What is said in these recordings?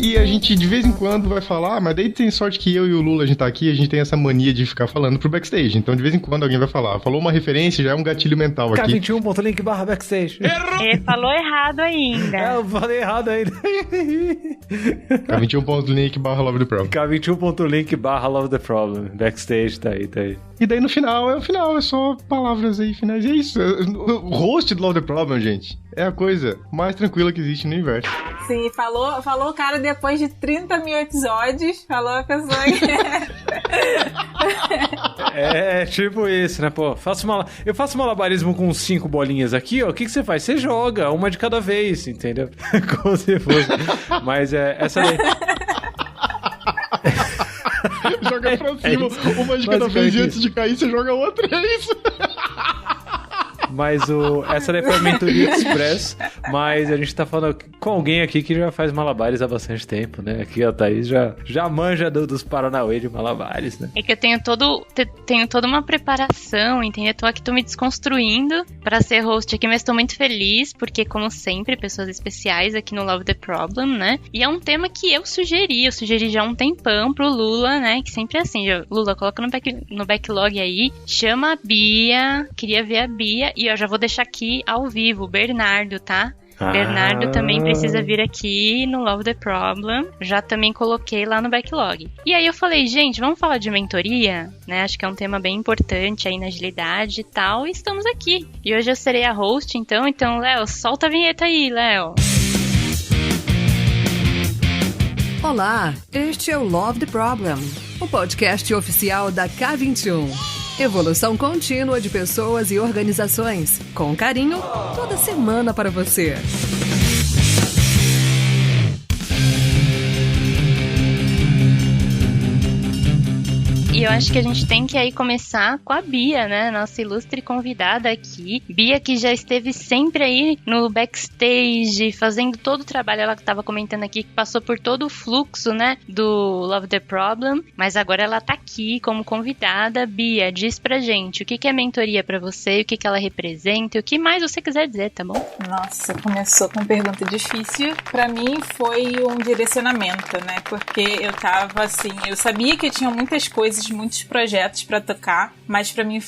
E a gente de vez em quando vai falar, mas daí tem sorte que eu e o Lula, a gente tá aqui, a gente tem essa mania de ficar falando pro backstage. Então de vez em quando alguém vai falar. Falou uma referência, já é um gatilho mental aqui. K21.link/backstage. Ele falou errado ainda. Eu falei errado ainda. K21.link/Love the Problem. K21.link/Love the Problem. Backstage, tá aí. E daí no final, é só palavras aí finais. E é isso. O host do Love the Problem, gente, é a coisa mais tranquila que existe no universo. Sim, falou o cara depois de 30 mil episódios, falou a pessoa que... É, tipo isso, né, pô? Eu faço malabarismo com 5 bolinhas aqui, ó. O que você faz? Você joga uma de cada vez, entendeu? Como se fosse. Mas essa daí... Joga pra cima, uma de cada vez, e antes de cair você joga outra, é isso? Mas essa daí foi a Mentoria Express, mas a gente tá falando com alguém aqui que já faz malabares há bastante tempo, né? Aqui a Thaís já manja dos Paranauê de malabares, né? É que eu tenho toda uma preparação, entendeu? Tô me desconstruindo pra ser host aqui, mas tô muito feliz, porque como sempre, pessoas especiais aqui no Love the Problem, né? E é um tema que eu sugeri já há um tempão pro Lula, né? Que sempre é assim, Lula, coloca no backlog aí, chama a Bia, queria ver a Bia. E eu já vou deixar aqui ao vivo, Bernardo, tá? Bernardo também precisa vir aqui no Love the Problem. Já também coloquei lá no backlog. E aí eu falei, gente, vamos falar de mentoria? Né? Acho que é um tema bem importante aí na agilidade e tal. E estamos aqui. E hoje eu serei a host, então. Então, Léo, solta a vinheta aí, Léo. Olá, este é o Love the Problem, o podcast oficial da K21. Evolução contínua de pessoas e organizações. Com carinho, toda semana para você. E eu acho que a gente tem que aí começar com a Bia, né? Nossa ilustre convidada aqui. Bia, que já esteve sempre aí no backstage, fazendo todo o trabalho. Ela estava comentando aqui que passou por todo o fluxo, né? Do Love the Problem. Mas agora ela tá aqui como convidada. Bia, diz pra gente o que é mentoria pra você, o que ela representa, o que mais você quiser dizer, tá bom? Nossa, começou com pergunta difícil. Pra mim foi um direcionamento, né? Porque eu tava assim, eu sabia que eu tinha muitas coisas, muitos projetos pra tocar, mas pra mim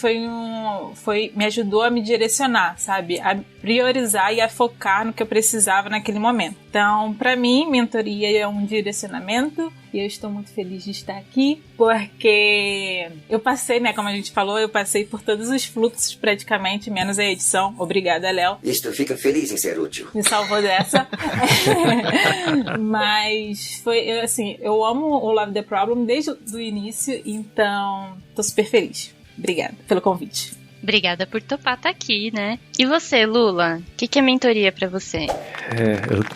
me ajudou a me direcionar, sabe? A priorizar e a focar no que eu precisava naquele momento. Então, pra mim, mentoria é um direcionamento e eu estou muito feliz de estar aqui, porque eu passei, né, como a gente falou, eu passei por todos os fluxos praticamente, menos a edição. Obrigada, Léo. Isto fica feliz em ser útil. Me salvou dessa. Mas foi, assim, eu amo o Love the Problem desde o início, então tô super feliz. Obrigada pelo convite. Obrigada por topar estar aqui, né? E você, Lula? O que é mentoria pra você?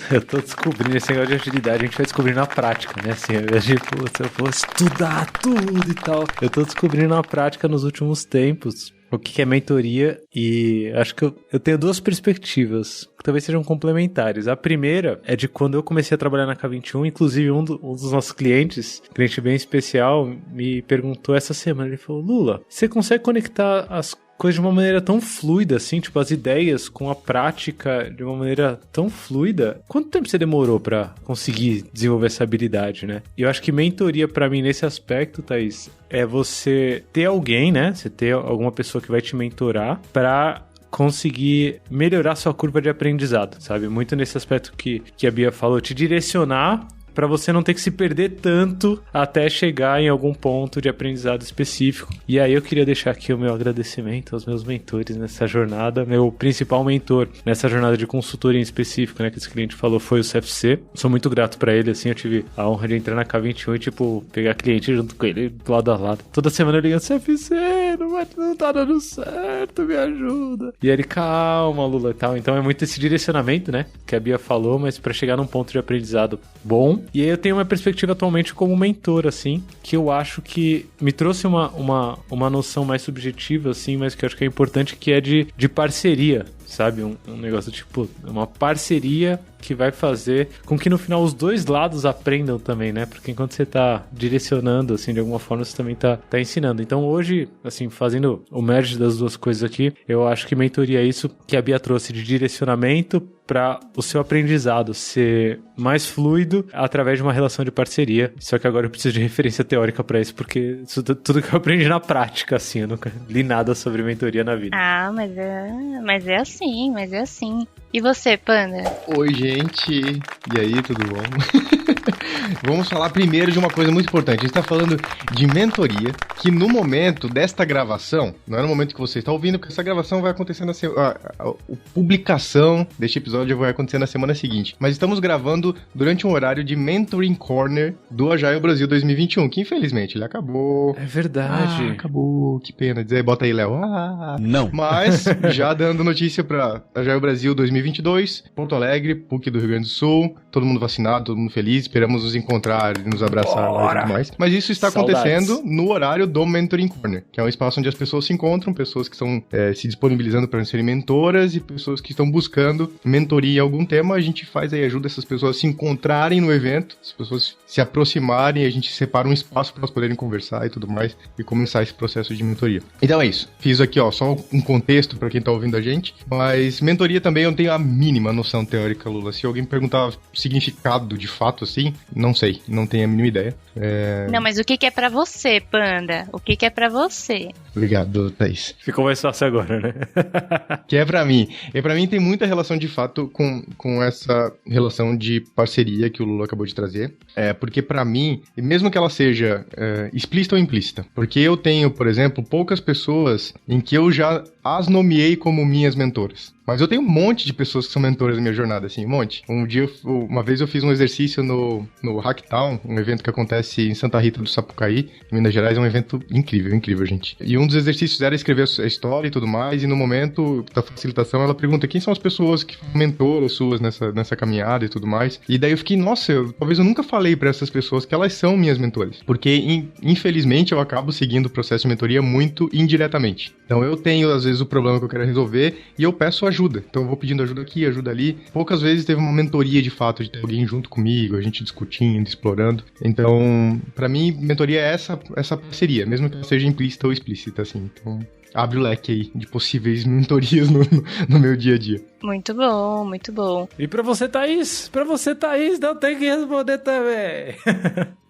Eu tô descobrindo esse negócio de agilidade, a gente vai descobrir na prática, né? Assim, se eu for estudar tudo e tal. Eu tô descobrindo na prática nos últimos tempos o que é mentoria, e acho que eu tenho duas perspectivas que talvez sejam complementares. A primeira é de quando eu comecei a trabalhar na K21, inclusive um dos nossos clientes, cliente bem especial, me perguntou essa semana, ele falou, Lula, você consegue conectar as coisas de uma maneira tão fluida, assim, tipo, as ideias com a prática de uma maneira tão fluida? Quanto tempo você demorou pra conseguir desenvolver essa habilidade, né? E eu acho que mentoria pra mim nesse aspecto, Thaís, é você ter alguém, né? Você ter alguma pessoa que vai te mentorar pra conseguir melhorar sua curva de aprendizado, sabe? Muito nesse aspecto que a Bia falou, te direcionar para você não ter que se perder tanto até chegar em algum ponto de aprendizado específico. E aí eu queria deixar aqui o meu agradecimento aos meus mentores nessa jornada. Meu principal mentor nessa jornada de consultoria em específico, né, que esse cliente falou, foi o CFC. Sou muito grato para ele, assim, eu tive a honra de entrar na K21 e, tipo, pegar cliente junto com ele, lado a lado. Toda semana eu ligando, CFC, não tá dando certo, me ajuda. E ele, calma, Lula, e tal. Então é muito esse direcionamento, né, que a Bia falou, mas para chegar num ponto de aprendizado bom. E aí eu tenho uma perspectiva atualmente como mentor, assim, que eu acho que me trouxe uma noção mais subjetiva, assim, mas que eu acho que é importante, que é de parceria, sabe? Um negócio tipo, uma parceria que vai fazer com que no final os dois lados aprendam também, né? Porque enquanto você tá direcionando, assim, de alguma forma, você também tá ensinando. Então hoje, assim, fazendo o merge das duas coisas aqui, eu acho que mentoria é isso que a Bia trouxe de direcionamento para o seu aprendizado ser mais fluido através de uma relação de parceria. Só que agora eu preciso de referência teórica para isso, porque isso tudo que eu aprendi na prática, assim, eu nunca li nada sobre mentoria na vida. Ah, mas é assim. E você, Panda? Oi, gente. E aí, tudo bom? Vamos falar primeiro de uma coisa muito importante. A gente está falando de mentoria, que no momento desta gravação, não é no momento que você está ouvindo, porque essa gravação vai acontecer a publicação deste episódio vai acontecer na semana seguinte. Mas estamos gravando durante um horário de Mentoring Corner do Agile Brasil 2021, que infelizmente ele acabou. É verdade. Acabou. Que pena. Bota aí, Léo. Não. Mas, já dando notícia para Agile Brasil 2022, Porto Alegre, PUC do Rio Grande do Sul, todo mundo vacinado, todo mundo feliz, esperamos nos encontrar e nos abraçar lá e tudo mais. Mas isso está acontecendo no horário do Mentoring Corner, que é um espaço onde as pessoas se encontram, pessoas que estão se disponibilizando para serem mentoras e pessoas que estão buscando mentoria em algum tema. A gente faz aí, ajuda essas pessoas a se encontrarem no evento, as pessoas se aproximarem, a gente separa um espaço para elas poderem conversar e tudo mais e começar esse processo de mentoria. Então é isso. Fiz aqui, só um contexto para quem tá ouvindo a gente, mas mentoria também eu não tenho a mínima noção teórica, Lula. Se alguém me perguntar o significado de fato, assim, não sei, não tenho a mínima ideia. Não, mas o que é pra você, Panda? O que é pra você? Obrigado, Thaís. Ficou mais fácil agora, né? Que é pra mim. E pra mim tem muita relação, de fato, com essa relação de parceria que o Lula acabou de trazer. Porque pra mim, mesmo que ela seja explícita ou implícita, porque eu tenho, por exemplo, poucas pessoas em que eu já as nomeei como minhas mentoras. Mas eu tenho um monte de pessoas que são mentoras na minha jornada, assim, um monte. Uma vez eu fiz um exercício no Hacktown, um evento que acontece em Santa Rita do Sapucaí, em Minas Gerais. É um evento incrível, gente. E um dos exercícios era escrever a história e tudo mais, e no momento da facilitação ela pergunta quem são as pessoas que foram mentoras suas nessa caminhada e tudo mais. E daí eu fiquei, nossa, talvez eu nunca falei pra essas pessoas que elas são minhas mentoras. Porque, infelizmente, eu acabo seguindo o processo de mentoria muito indiretamente. Então eu tenho, às vezes, o problema que eu quero resolver e eu peço ajuda. Então eu vou pedindo ajuda aqui, ajuda ali. Poucas vezes teve uma mentoria de fato, de ter alguém junto comigo, a gente discutindo, explorando. Então, pra mim, mentoria é essa parceria, mesmo que ela seja implícita ou explícita, assim. Então, abre o leque aí de possíveis mentorias no meu dia a dia. Muito bom, muito bom. E pra você, Thaís, não tem que responder também.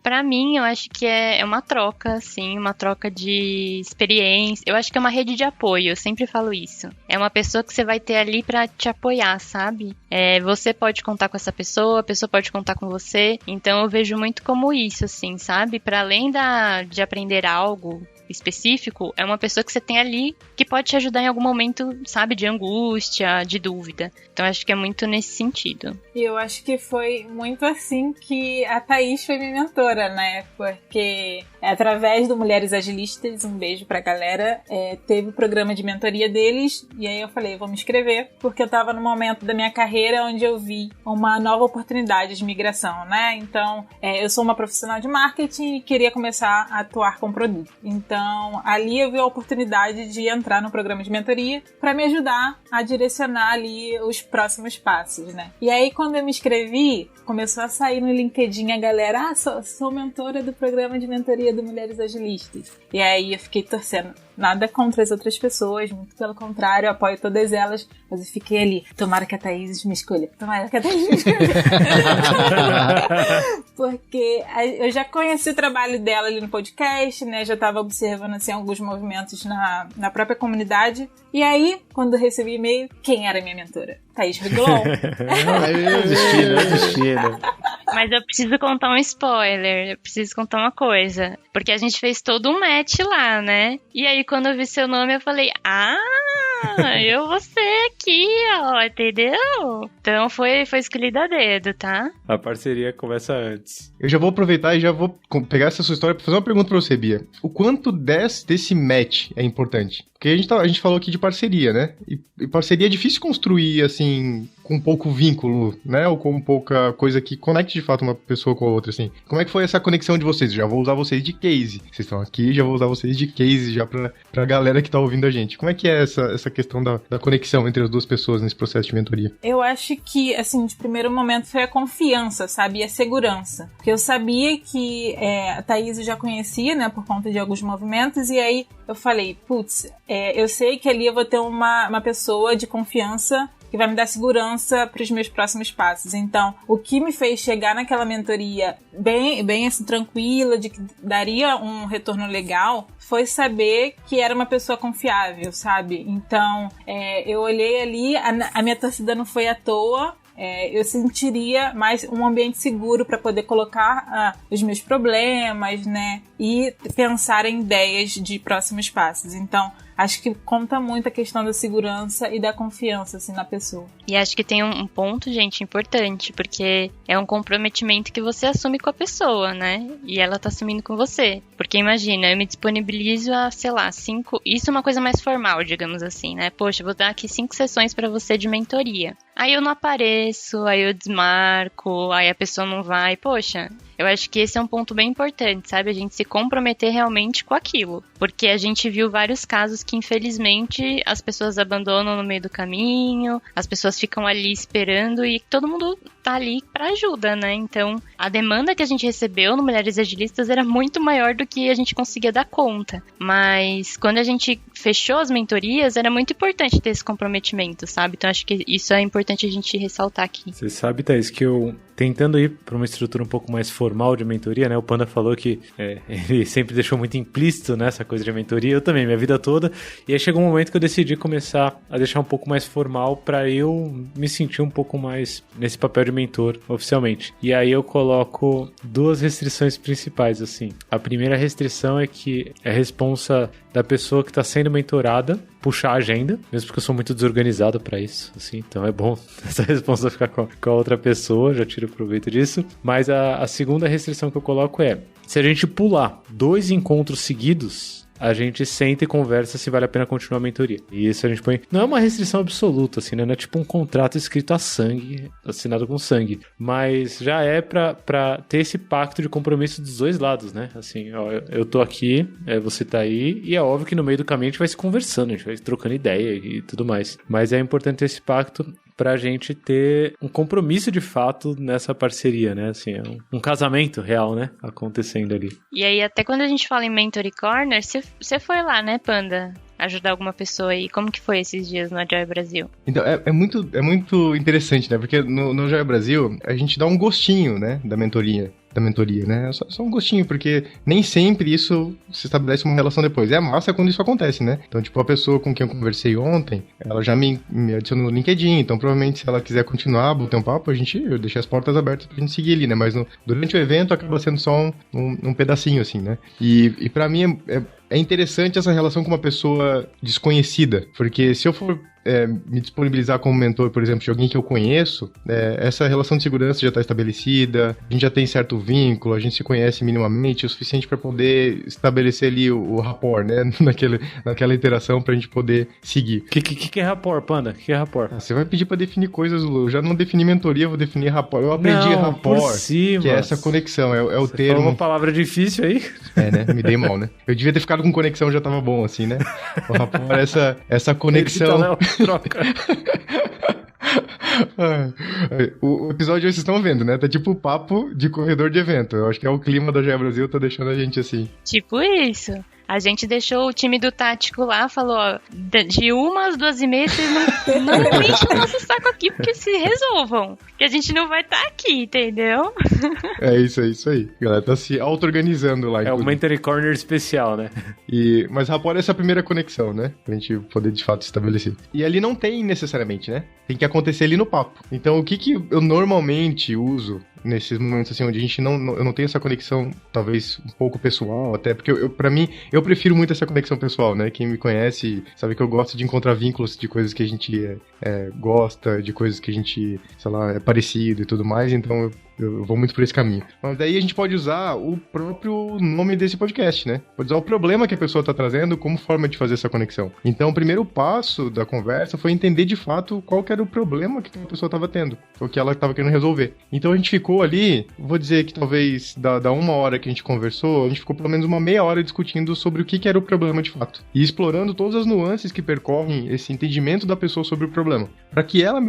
Pra mim, eu acho que é uma troca, assim, uma troca de experiência. Eu acho que é uma rede de apoio, eu sempre falo isso. É uma pessoa que você vai ter ali pra te apoiar, sabe? Você pode contar com essa pessoa, a pessoa pode contar com você. Então eu vejo muito como isso, assim, sabe? Pra além de aprender algo específico, é uma pessoa que você tem ali que pode te ajudar em algum momento, sabe, de angústia, de dúvida. Então acho que é muito nesse sentido. E eu acho que foi muito assim que a Thaís foi minha mentora, né? Porque através do Mulheres Agilistas, um beijo pra galera, teve o programa de mentoria deles, e aí eu falei, vou me inscrever, porque eu tava no momento da minha carreira onde eu vi uma nova oportunidade de migração, né? Então, eu sou uma profissional de marketing e queria começar a atuar com produto. Então, ali eu vi a oportunidade de entrar no programa de mentoria para me ajudar a direcionar ali os próximos passos, né? E aí, quando eu me inscrevi, começou a sair no LinkedIn a galera, sou mentora do programa de mentoria do Mulheres Agilistas. E aí eu fiquei torcendo. Nada contra as outras pessoas, muito pelo contrário, eu apoio todas elas, mas eu fiquei ali, tomara que a Thaís me escolha. Porque eu já conheci o trabalho dela ali no podcast, né, já estava observando assim, alguns movimentos na própria comunidade, e aí, quando eu recebi e-mail, quem era a minha mentora? Thaís Reglon. Destino. Mas eu preciso contar um spoiler, eu preciso contar uma coisa, porque a gente fez todo um match lá, né? E aí quando eu vi seu nome eu falei, eu vou ser aqui, ó, entendeu? Então foi escolhido a dedo, tá? A parceria começa antes. Eu já vou aproveitar e já vou pegar essa sua história pra fazer uma pergunta pra você, Bia. O quanto desse match é importante? Porque a gente falou aqui de parceria, né? E parceria é difícil construir, assim, com pouco vínculo, né? Ou com pouca coisa que conecte de fato uma pessoa com a outra, assim. Como é que foi essa conexão de vocês? Já vou usar vocês de case. Vocês estão aqui, já vou usar vocês de case já pra galera que tá ouvindo a gente. Como é que é essa questão da conexão entre as duas pessoas nesse processo de mentoria? Eu acho que, assim, de primeiro momento foi a confiança, sabe? E a segurança. Porque eu sabia que a Thaís eu já conhecia, né? Por conta de alguns movimentos. E aí eu falei, putz, eu sei que ali eu vou ter uma pessoa de confiança que vai me dar segurança para os meus próximos passos. Então, o que me fez chegar naquela mentoria bem assim, tranquila, de que daria um retorno legal, foi saber que era uma pessoa confiável, sabe? Então, eu olhei ali, a minha torcida não foi à toa. Eu sentiria mais um ambiente seguro para poder colocar os meus problemas, né? E pensar em ideias de próximos passos. Então, acho que conta muito a questão da segurança e da confiança, assim, na pessoa. E acho que tem um ponto, gente, importante, porque é um comprometimento que você assume com a pessoa, né? E ela tá assumindo com você. Porque imagina, eu me disponibilizo a, sei lá, 5... Isso é uma coisa mais formal, digamos assim, né? Poxa, vou dar aqui 5 sessões pra você de mentoria. Aí eu não apareço, aí eu desmarco, aí a pessoa não vai. Poxa, eu acho que esse é um ponto bem importante, sabe? A gente se comprometer realmente com aquilo. Porque a gente viu vários casos que, infelizmente, as pessoas abandonam no meio do caminho, as pessoas ficam ali esperando e todo mundo tá ali pra ajuda, né? Então, a demanda que a gente recebeu no Mulheres Agilistas era muito maior do que a gente conseguia dar conta. Mas, quando a gente fechou as mentorias, era muito importante ter esse comprometimento, sabe? Então, acho que isso é importante a gente ressaltar aqui. Você sabe, Thaís, que eu, tentando ir para uma estrutura um pouco mais formal de mentoria, né? O Panda falou que ele sempre deixou muito implícito nessa coisa de mentoria, eu também, minha vida toda. E aí chegou um momento que eu decidi começar a deixar um pouco mais formal para eu me sentir um pouco mais nesse papel de mentor oficialmente. E aí eu coloco 2 restrições principais, assim. A primeira restrição é que é a responsa da pessoa que está sendo mentorada puxar a agenda, mesmo porque eu sou muito desorganizado para isso, assim, então é bom essa resposta ficar com a outra pessoa, já tiro proveito disso. Mas a segunda restrição que eu coloco é, se a gente pular 2 encontros seguidos, a gente senta e conversa se vale a pena continuar a mentoria. E isso a gente põe... Não é uma restrição absoluta, assim, né? Não é tipo um contrato escrito a sangue, assinado com sangue. Mas já é pra ter esse pacto de compromisso dos 2 lados, né? Assim, ó, eu tô aqui, você tá aí, e é óbvio que no meio do caminho a gente vai se conversando, a gente vai trocando ideia e tudo mais. Mas é importante ter esse pacto pra gente ter um compromisso de fato nessa parceria, né? Assim, é um casamento real, né? Acontecendo ali. E aí, até quando a gente fala em Mentoring Corner, você foi lá, né, Panda? Ajudar alguma pessoa aí. Como que foi esses dias no Agile Brasil? Então, é muito interessante, né? Porque no Agile Brasil, a gente dá um gostinho, né? Da mentoria, né? Só um gostinho, porque nem sempre isso se estabelece uma relação depois. É massa quando isso acontece, né? Então, tipo, a pessoa com quem eu conversei ontem, ela já me adicionou no LinkedIn, então provavelmente se ela quiser continuar, bater um papo, eu deixei as portas abertas pra gente seguir ali, né? Mas durante o evento acaba sendo só um pedacinho, assim, né? E pra mim é interessante essa relação com uma pessoa desconhecida, porque se eu for me disponibilizar como mentor, por exemplo, de alguém que eu conheço, essa relação de segurança já está estabelecida, a gente já tem certo vínculo, a gente se conhece minimamente o suficiente para poder estabelecer ali o rapport, né? Naquela interação para a gente poder seguir. O que é rapport, Panda? O que é rapport? Você vai pedir para definir coisas, Lu. Eu já não defini mentoria, vou definir rapport. Eu aprendi rapport, que é essa conexão, é o termo. Falou uma palavra difícil aí? Né? Me dei mal, né? Eu devia ter ficado com conexão, já tava bom, assim, né? O rapport é essa conexão. Troca. O episódio vocês estão vendo, né? Tá tipo papo de corredor de evento. Eu acho que é o clima do Agile Brasil, tá deixando a gente assim. Tipo isso. A gente deixou o time do tático lá, falou, ó, de 1 às 2h30, vocês não enchem o nosso saco aqui, porque se resolvam. Que a gente não vai estar aqui, entendeu? É isso aí. A galera tá se auto-organizando lá. É o Mentoring Corner especial, né? Mas rapport é essa primeira conexão, né? Pra gente poder, de fato, estabelecer. E ali não tem necessariamente, né? Tem que acontecer ali no papo. Então, o que eu normalmente uso nesses momentos assim, onde eu não tenho essa conexão, talvez um pouco pessoal, até porque pra mim, eu prefiro muito essa conexão pessoal, né? Quem me conhece sabe que eu gosto de encontrar vínculos de coisas que a gente gosta, de coisas que a gente, sei lá, é parecido e tudo mais, então eu vou muito por esse caminho. Mas daí a gente pode usar o próprio nome desse podcast, né? Pode usar o problema que a pessoa está trazendo como forma de fazer essa conexão. Então, o primeiro passo da conversa foi entender de fato qual que era o problema que a pessoa estava tendo, o que ela estava querendo resolver. Então, a gente ficou ali, vou dizer que talvez da 1 hora que a gente conversou, a gente ficou pelo menos uma meia hora discutindo sobre o que era o problema de fato. E explorando todas as nuances que percorrem esse entendimento da pessoa sobre o problema. Para que ela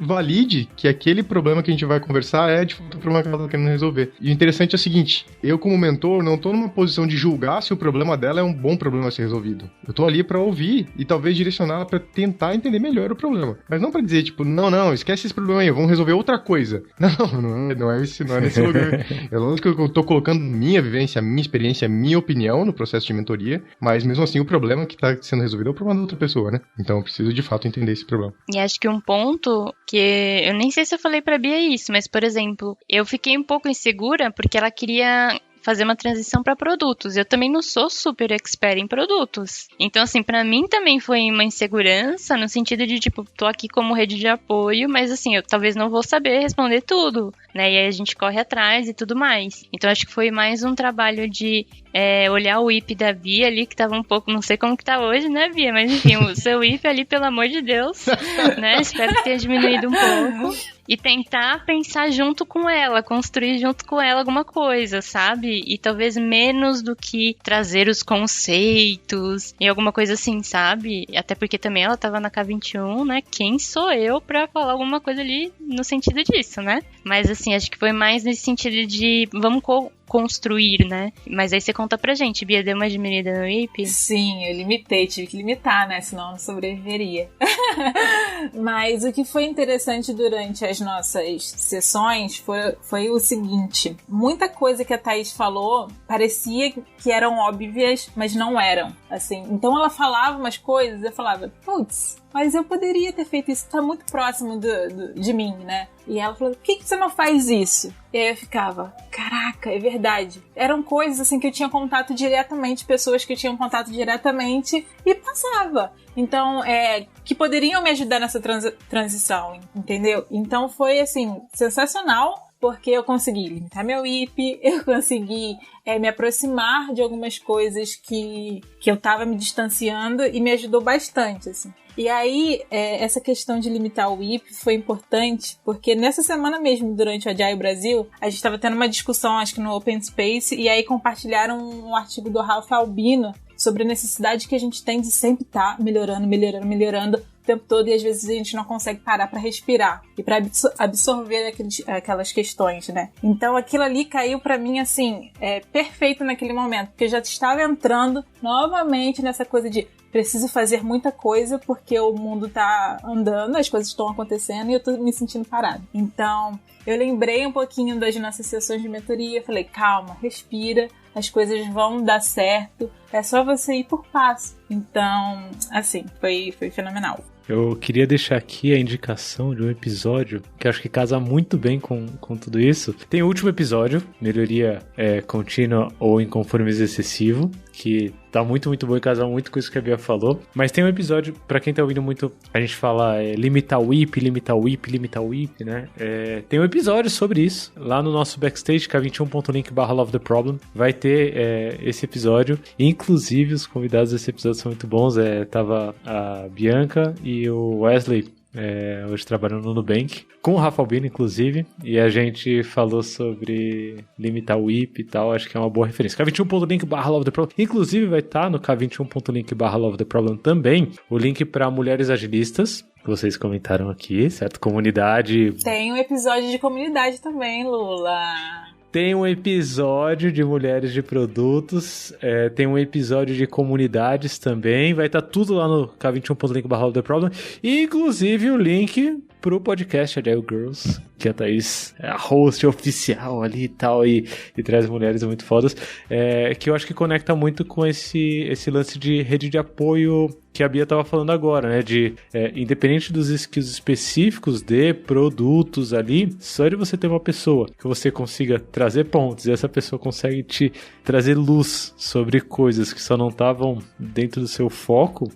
valide que aquele problema que a gente vai conversar é de fato outro problema que ela tá querendo resolver. E o interessante é o seguinte, eu como mentor não tô numa posição de julgar se o problema dela é um bom problema a ser resolvido. Eu tô ali pra ouvir e talvez direcionar ela pra tentar entender melhor o problema. Mas não pra dizer, tipo, não, esquece esse problema aí, vamos resolver outra coisa. Não é nesse lugar. É lógico que eu tô colocando minha vivência, minha experiência, minha opinião no processo de mentoria, mas mesmo assim o problema que tá sendo resolvido é o problema da outra pessoa, né? Então eu preciso de fato entender esse problema. E acho que um ponto que eu nem sei se eu falei pra Bia isso, mas por exemplo, eu fiquei um pouco insegura porque ela queria fazer uma transição para produtos. Eu também não sou super expert em produtos. Então, assim, para mim também foi uma insegurança no sentido de, tipo, tô aqui como rede de apoio, mas assim, eu talvez não vou saber responder tudo, né? E aí a gente corre atrás e tudo mais. Então, acho que foi mais um trabalho de olhar o IP da Bia ali, que tava um pouco, não sei como que tá hoje, né, Bia? Mas enfim, o seu IP ali, pelo amor de Deus, né? Espero que tenha diminuído um pouco. E tentar pensar junto com ela, construir junto com ela alguma coisa, sabe? E talvez menos do que trazer os conceitos e alguma coisa assim, sabe? Até porque também ela tava na K21, né? Quem sou eu pra falar alguma coisa ali no sentido disso, né? Mas assim, acho que foi mais nesse sentido de vamos construir, né? Mas aí você conta pra gente, Bia, deu uma diminuída no IP? Sim, eu tive que limitar, né? Senão eu não sobreviveria. Mas o que foi interessante durante as nossas sessões foi o seguinte, muita coisa que a Thaís falou parecia que eram óbvias, mas não eram, assim. Então ela falava umas coisas, eu falava, putz, mas eu poderia ter feito isso, tá muito próximo de mim, né? E ela falou, por que você não faz isso? E aí eu ficava, caraca, é verdade. Eram coisas assim que eu tinha contato diretamente, pessoas que tinham contato diretamente e passava. Então, que poderiam me ajudar nessa transição, entendeu? Então foi assim, sensacional. Porque eu consegui limitar meu IP, eu consegui me aproximar de algumas coisas que eu tava me distanciando e me ajudou bastante, assim. E aí, essa questão de limitar o IP foi importante, porque nessa semana mesmo, durante o Agile Brasil, a gente estava tendo uma discussão, acho que no Open Space, e aí compartilharam um artigo do Ralph Albino sobre a necessidade que a gente tem de sempre estar melhorando o tempo todo, e às vezes a gente não consegue parar para respirar e para absorver aquelas questões, né? Então aquilo ali caiu para mim assim, perfeito naquele momento, porque eu já estava entrando novamente nessa coisa de preciso fazer muita coisa porque o mundo tá andando, as coisas estão acontecendo e eu tô me sentindo parada. Então eu lembrei um pouquinho das nossas sessões de mentoria, falei, calma, respira, as coisas vão dar certo, é só você ir por passo. Então, assim, foi fenomenal. Eu queria deixar aqui a indicação de um episódio que eu acho que casa muito bem com tudo isso. Tem o último episódio, Melhoria Contínua ou Inconformismo Excessivo, que tá muito, muito bom e casa muito com isso que a Bia falou. Mas tem um episódio, pra quem tá ouvindo muito, a gente fala limitar o IP, né? Tem um episódio sobre isso, lá no nosso backstage, k21.link/lovetheproblem. Vai ter esse episódio. Inclusive, os convidados desse episódio são muito bons. Tava a Bianca e o Wesley, hoje trabalhando no Nubank, com o Rafa Albino, inclusive, e a gente falou sobre limitar o IP e tal, acho que é uma boa referência. k21.link/lovetheproblem, inclusive vai estar no k21.link/lovetheproblem também o link para mulheres agilistas, que vocês comentaram aqui, certo? Comunidade. Tem um episódio de comunidade também, Lula. Tem um episódio de mulheres de produtos, tem um episódio de comunidades também, vai estar tudo lá no k21.link/lovetheproblem, e inclusive o link pro podcast Agile Girls, que a Thaís é a host oficial ali e tal, e traz mulheres muito fodas, que eu acho que conecta muito com esse lance de rede de apoio que a Bia estava falando agora, né, de independente dos skills específicos de produtos ali, só de você ter uma pessoa que você consiga trazer pontos e essa pessoa consegue te trazer luz sobre coisas que só não estavam dentro do seu foco,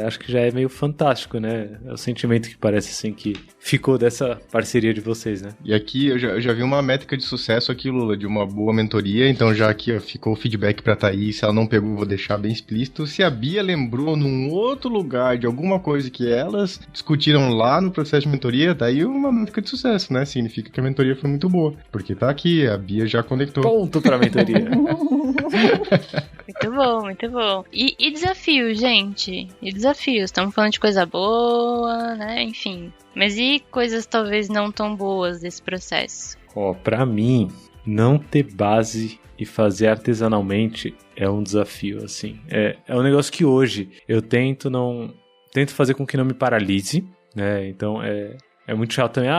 acho que já é meio fantástico, né? É o sentimento que parece assim que ficou dessa parceria de vocês, né? E aqui eu já vi uma métrica de sucesso aqui, Lula, de uma boa mentoria, então já aqui ficou o feedback pra Thaís, se ela não pegou, vou deixar bem explícito. Se a Bia lembrou num outro lugar de alguma coisa que elas discutiram lá no processo de mentoria, daí uma métrica de sucesso, né? Significa que a mentoria foi muito boa, porque tá aqui, a Bia já conectou. Ponto pra mentoria. Muito bom, muito bom. E desafios, gente? E desafios? Estamos falando de coisa boa, né? Enfim. Mas e coisas talvez não tão boas desse processo? Pra mim, não ter base e fazer artesanalmente é um desafio, assim. É um negócio que hoje eu tento fazer com que não me paralise, né? Então, é muito chato também.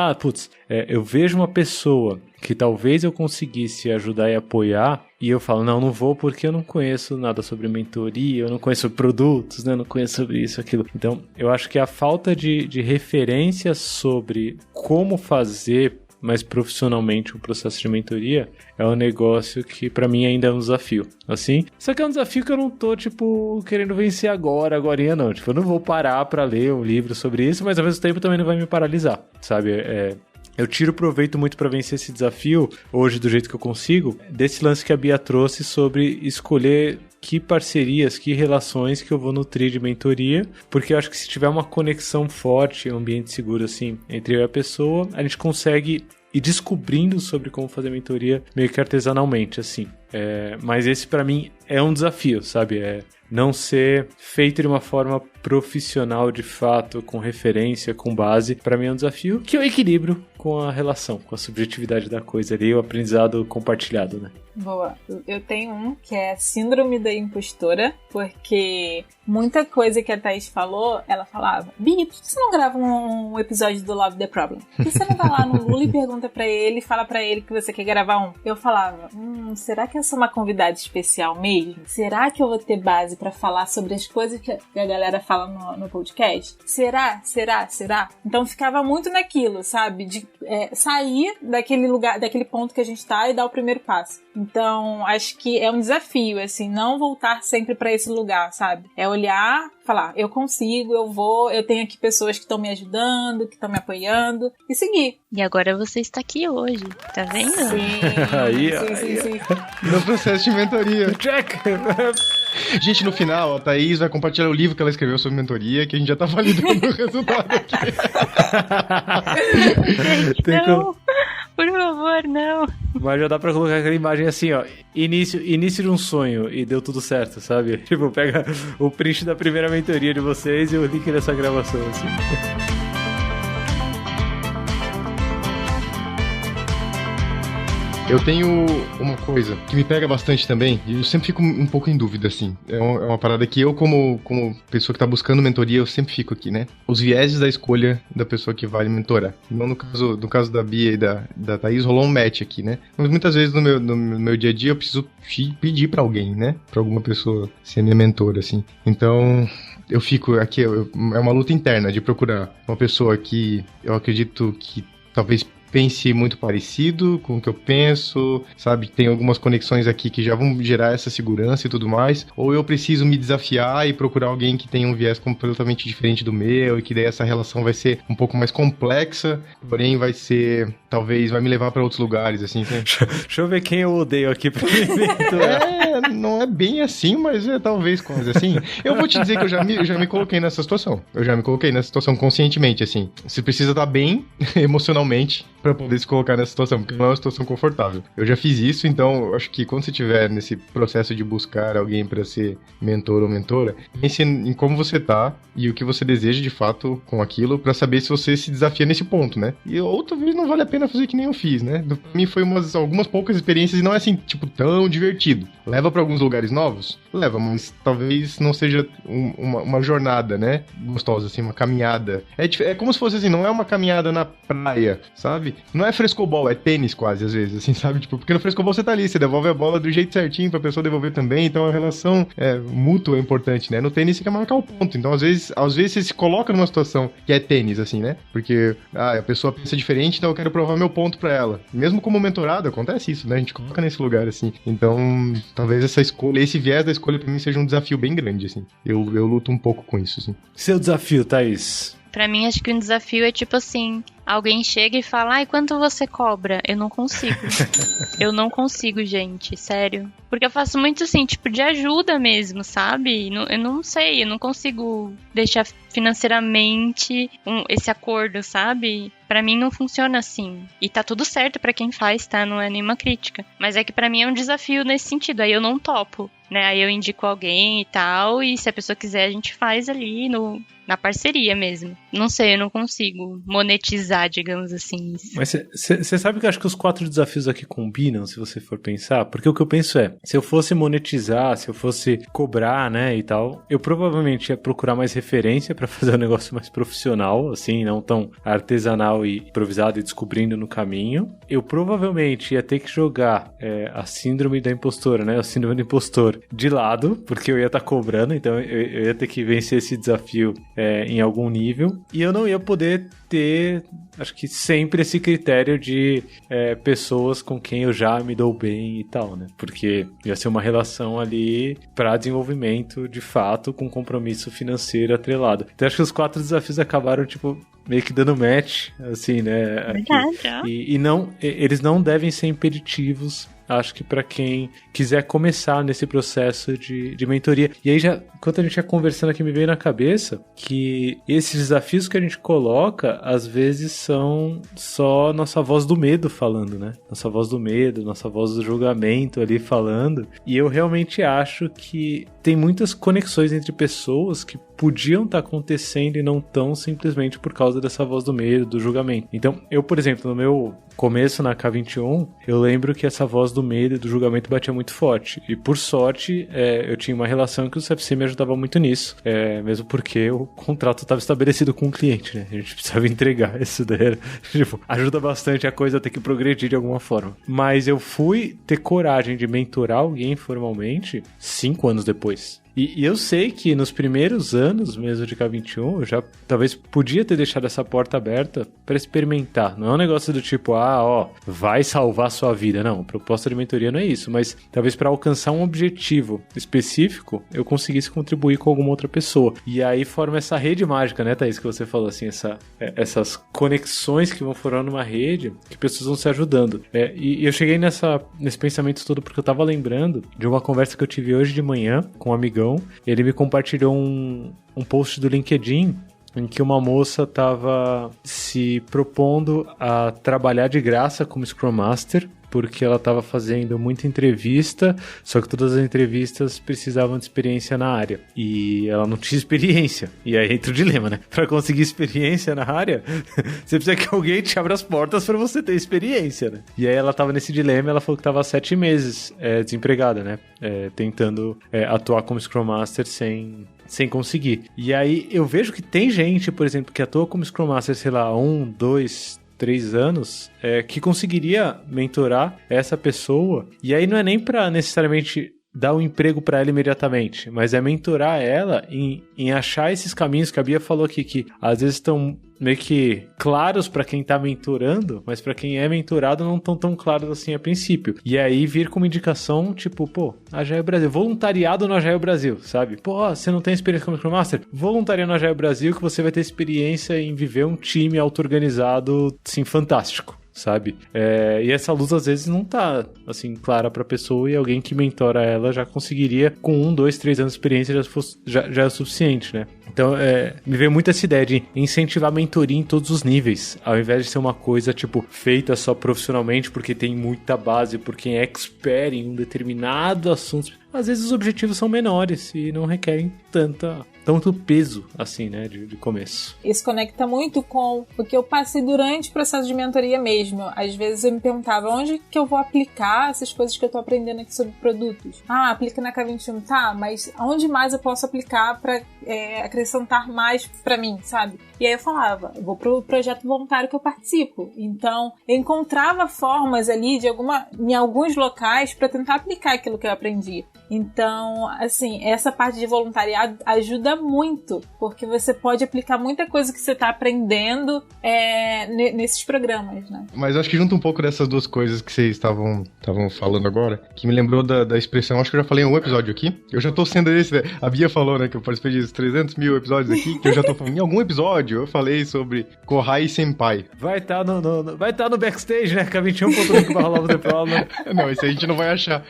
Eu vejo uma pessoa que talvez eu conseguisse ajudar e apoiar, e eu falo, não vou porque eu não conheço nada sobre mentoria, eu não conheço produtos, né? Eu não conheço sobre isso, aquilo. Então, eu acho que a falta de referência sobre como fazer mais profissionalmente o processo de mentoria é um negócio que pra mim ainda é um desafio, assim. Só que é um desafio que eu não tô, querendo vencer agorinha não. Eu não vou parar pra ler um livro sobre isso, mas ao mesmo tempo também não vai me paralisar, sabe? Eu tiro proveito muito pra vencer esse desafio, hoje do jeito que eu consigo, desse lance que a Bia trouxe sobre escolher que parcerias, que relações que eu vou nutrir de mentoria, porque eu acho que se tiver uma conexão forte, um ambiente seguro assim, entre eu e a pessoa, a gente consegue ir descobrindo sobre como fazer mentoria meio que artesanalmente, assim. Mas esse pra mim é um desafio, sabe? Não ser feito de uma forma profissional de fato, com referência, com base, pra mim é um desafio que eu equilibro com a relação, com a subjetividade da coisa ali, o aprendizado compartilhado, né? Boa. Eu tenho um que é síndrome da impostora, porque muita coisa que a Thaís falou, ela falava, Bia, por que você não grava um episódio do Love the Problem? Por que você não vai lá no Lula e pergunta pra ele, fala pra ele que você quer gravar um? Eu falava, será que eu sou uma convidada especial mesmo? Será que eu vou ter base pra falar sobre as coisas que a galera fala no podcast? Será? Então ficava muito naquilo, sabe? De sair daquele lugar, daquele ponto que a gente tá e dar o primeiro passo. Então, acho que é um desafio, assim, não voltar sempre pra esse lugar, sabe? É olhar, falar, eu consigo, eu vou, eu tenho aqui pessoas que estão me ajudando, que estão me apoiando, e seguir. E agora você está aqui hoje, tá vendo? Sim. No processo de mentoria. Check! Gente, no final, a Thaís vai compartilhar o livro que ela escreveu sobre mentoria, que a gente já tá validando o resultado aqui. Não, por favor, não. Mas já dá pra colocar aquela imagem assim, ó. Início de um sonho e deu tudo certo, sabe? Tipo, pega o print da primeira mentoria de vocês e o link dessa gravação, assim. Eu tenho uma coisa que me pega bastante também, e eu sempre fico um pouco em dúvida, assim. É uma parada que eu, como pessoa que tá buscando mentoria, eu sempre fico aqui, né? Os vieses da escolha da pessoa que vai mentorar. Não no caso da Bia e da Thaís, rolou um match aqui, né? Mas muitas vezes no meu dia a dia eu preciso pedir pra alguém, né? Pra alguma pessoa ser minha mentora, assim. Então, eu fico aqui, é uma luta interna de procurar uma pessoa que eu acredito que talvez pense muito parecido com o que eu penso, sabe? Tem algumas conexões aqui que já vão gerar essa segurança e tudo mais. Ou eu preciso me desafiar e procurar alguém que tenha um viés completamente diferente do meu e que daí essa relação vai ser um pouco mais complexa, porém talvez vai me levar para outros lugares, assim. Deixa eu ver quem eu odeio aqui pra mim. Não é bem assim, mas talvez quase assim. Eu vou te dizer que eu já me coloquei nessa situação. Eu já me coloquei nessa situação conscientemente, assim. Você precisa estar bem emocionalmente pra poder se colocar nessa situação, porque não é uma situação confortável. Eu já fiz isso, então eu acho que quando você estiver nesse processo de buscar alguém pra ser mentor ou mentora, pense em como você tá e o que você deseja de fato com aquilo, pra saber se você se desafia nesse ponto, né? E outra vez não vale a pena fazer que nem eu fiz, né? Pra mim foi algumas poucas experiências e não é assim, tipo, tão divertido. Leva pra alguns lugares novos? Leva, mas talvez não seja uma jornada, né? Gostosa, assim, uma caminhada. É como se fosse assim, não é uma caminhada na praia, sabe? Não é frescobol, é tênis quase, às vezes, assim, sabe? Tipo, porque no frescobol você tá ali, você devolve a bola do jeito certinho pra pessoa devolver também, então a relação mútua é importante, né? No tênis você quer marcar o ponto, então às vezes você se coloca numa situação que é tênis, assim, né? Porque a pessoa pensa diferente, então eu quero provar meu ponto pra ela. Mesmo como mentorado, acontece isso, né? A gente coloca nesse lugar, assim. Então, talvez essa escolha, esse viés da escolha pra mim seja um desafio bem grande, assim. Eu luto um pouco com isso, assim. Seu desafio, Thaís? Pra mim, acho que um desafio é tipo assim, alguém chega e fala, ai, quanto você cobra? Eu não consigo. Eu não consigo, gente, sério. Porque eu faço muito assim, tipo, de ajuda mesmo, sabe? Eu não sei, eu não consigo deixar financeiramente esse acordo, sabe? Pra mim não funciona assim. E tá tudo certo pra quem faz, tá? Não é nenhuma crítica. Mas é que pra mim é um desafio nesse sentido, aí eu não topo, né? Aí eu indico alguém e tal, e se a pessoa quiser a gente faz ali na parceria mesmo. não sei, eu não consigo monetizar, digamos assim. Isso. Mas você sabe que eu acho que os 4 desafios aqui combinam, se você for pensar? Porque o que eu penso é, se eu fosse monetizar, se eu fosse cobrar, né, e tal, eu provavelmente ia procurar mais referência pra fazer um negócio mais profissional, assim, não tão artesanal e improvisado e descobrindo no caminho. Eu provavelmente ia ter que jogar a síndrome da impostora, né, o síndrome do impostor de lado, porque eu ia estar cobrando, então eu ia ter que vencer esse desafio em algum nível, e eu não ia poder ter, acho que sempre esse critério de pessoas com quem eu já me dou bem e tal, né? Porque ia ser uma relação ali para desenvolvimento de fato, com compromisso financeiro atrelado. Então acho que os 4 desafios acabaram, tipo, meio que dando match, assim, né? Verdade. E não, eles não devem ser impeditivos, acho que para quem quiser começar nesse processo de mentoria. E aí, já, enquanto a gente ia conversando aqui, me veio na cabeça que esses desafios que a gente coloca, às vezes são só nossa voz do medo falando, né? Nossa voz do medo, nossa voz do julgamento ali falando. E eu realmente acho que tem muitas conexões entre pessoas que podiam estar acontecendo e não estão simplesmente por causa dessa voz do medo, do julgamento. Então, eu, por exemplo, no meu começo na K21, eu lembro que essa voz do medo e do julgamento batia muito forte. E por sorte, eu tinha uma relação que o CFC me ajudava muito nisso. Mesmo porque o contrato estava estabelecido com o cliente, né? A gente precisava entregar isso daí. Tipo, ajuda bastante a coisa a ter que progredir de alguma forma. Mas eu fui ter coragem de mentorar alguém formalmente 5 anos depois. E eu sei que nos primeiros anos mesmo de K21, eu já talvez podia ter deixado essa porta aberta para experimentar. Não é um negócio do tipo, vai salvar a sua vida. Não, a proposta de mentoria não é isso. Mas talvez para alcançar um objetivo específico, eu conseguisse contribuir com alguma outra pessoa. E aí forma essa rede mágica, né, Thaís, que você falou, assim, essas conexões que vão formando uma rede, que pessoas vão se ajudando. E eu cheguei nesse pensamento todo porque eu tava lembrando de uma conversa que eu tive hoje de manhã com um amigão. Ele me compartilhou um post do LinkedIn em que uma moça estava se propondo a trabalhar de graça como Scrum Master, porque ela estava fazendo muita entrevista, só que todas as entrevistas precisavam de experiência na área. E ela não tinha experiência. E aí entra o dilema, né? Para conseguir experiência na área, você precisa que alguém te abra as portas para você ter experiência, né? E aí ela estava nesse dilema, ela falou que estava 7 meses desempregada, né? Tentando atuar como Scrum Master sem conseguir. E aí eu vejo que tem gente, por exemplo, que atua como Scrum Master, sei lá, 1, 2, 3 anos, que conseguiria mentorar essa pessoa. E aí não é nem para necessariamente dar um emprego para ela imediatamente, mas é mentorar ela em achar esses caminhos que a Bia falou aqui, que às vezes estão meio que claros para quem tá mentorando, mas para quem é mentorado não estão tão claros assim a princípio. E aí vir com uma indicação, tipo, Agile Brasil, voluntariado no Agile Brasil, sabe? Você não tem experiência como Scrum Master? Voluntaria no Agile Brasil que você vai ter experiência em viver um time auto-organizado, assim, fantástico, sabe? E essa luz às vezes não tá, assim, clara pra pessoa, e alguém que mentora ela já conseguiria, com 1, 2, 3 anos de experiência, já é o suficiente, né? Então, me veio muito essa ideia de incentivar a mentoria em todos os níveis, ao invés de ser uma coisa, tipo, feita só profissionalmente, porque tem muita base, por quem é expert em um determinado assunto. Às vezes os objetivos são menores e não requerem tanto peso, assim, né, de começo. Isso conecta muito com o que eu passei durante o processo de mentoria mesmo. Às vezes eu me perguntava, onde que eu vou aplicar essas coisas que eu tô aprendendo aqui sobre produtos? Aplica na K21, tá, mas onde mais eu posso aplicar para acrescentar mais para mim, sabe? E aí eu falava, eu vou pro projeto voluntário que eu participo. Então, eu encontrava formas ali em alguns locais para tentar aplicar aquilo que eu aprendi. Então, assim, essa parte de voluntariado ajuda muito, porque você pode aplicar muita coisa que você está aprendendo nesses programas, né? Mas eu acho que junta um pouco dessas duas coisas que vocês estavam falando agora, que me lembrou da expressão, acho que eu já falei em um episódio aqui, eu já tô sendo a Bia falou, né, que eu participei de 300 mil episódios aqui, que eu já tô falando, em algum episódio eu falei sobre Kohai Senpai. Vai estar no backstage, né, K21.com/LoveTheProblem. Não, esse a gente não vai achar.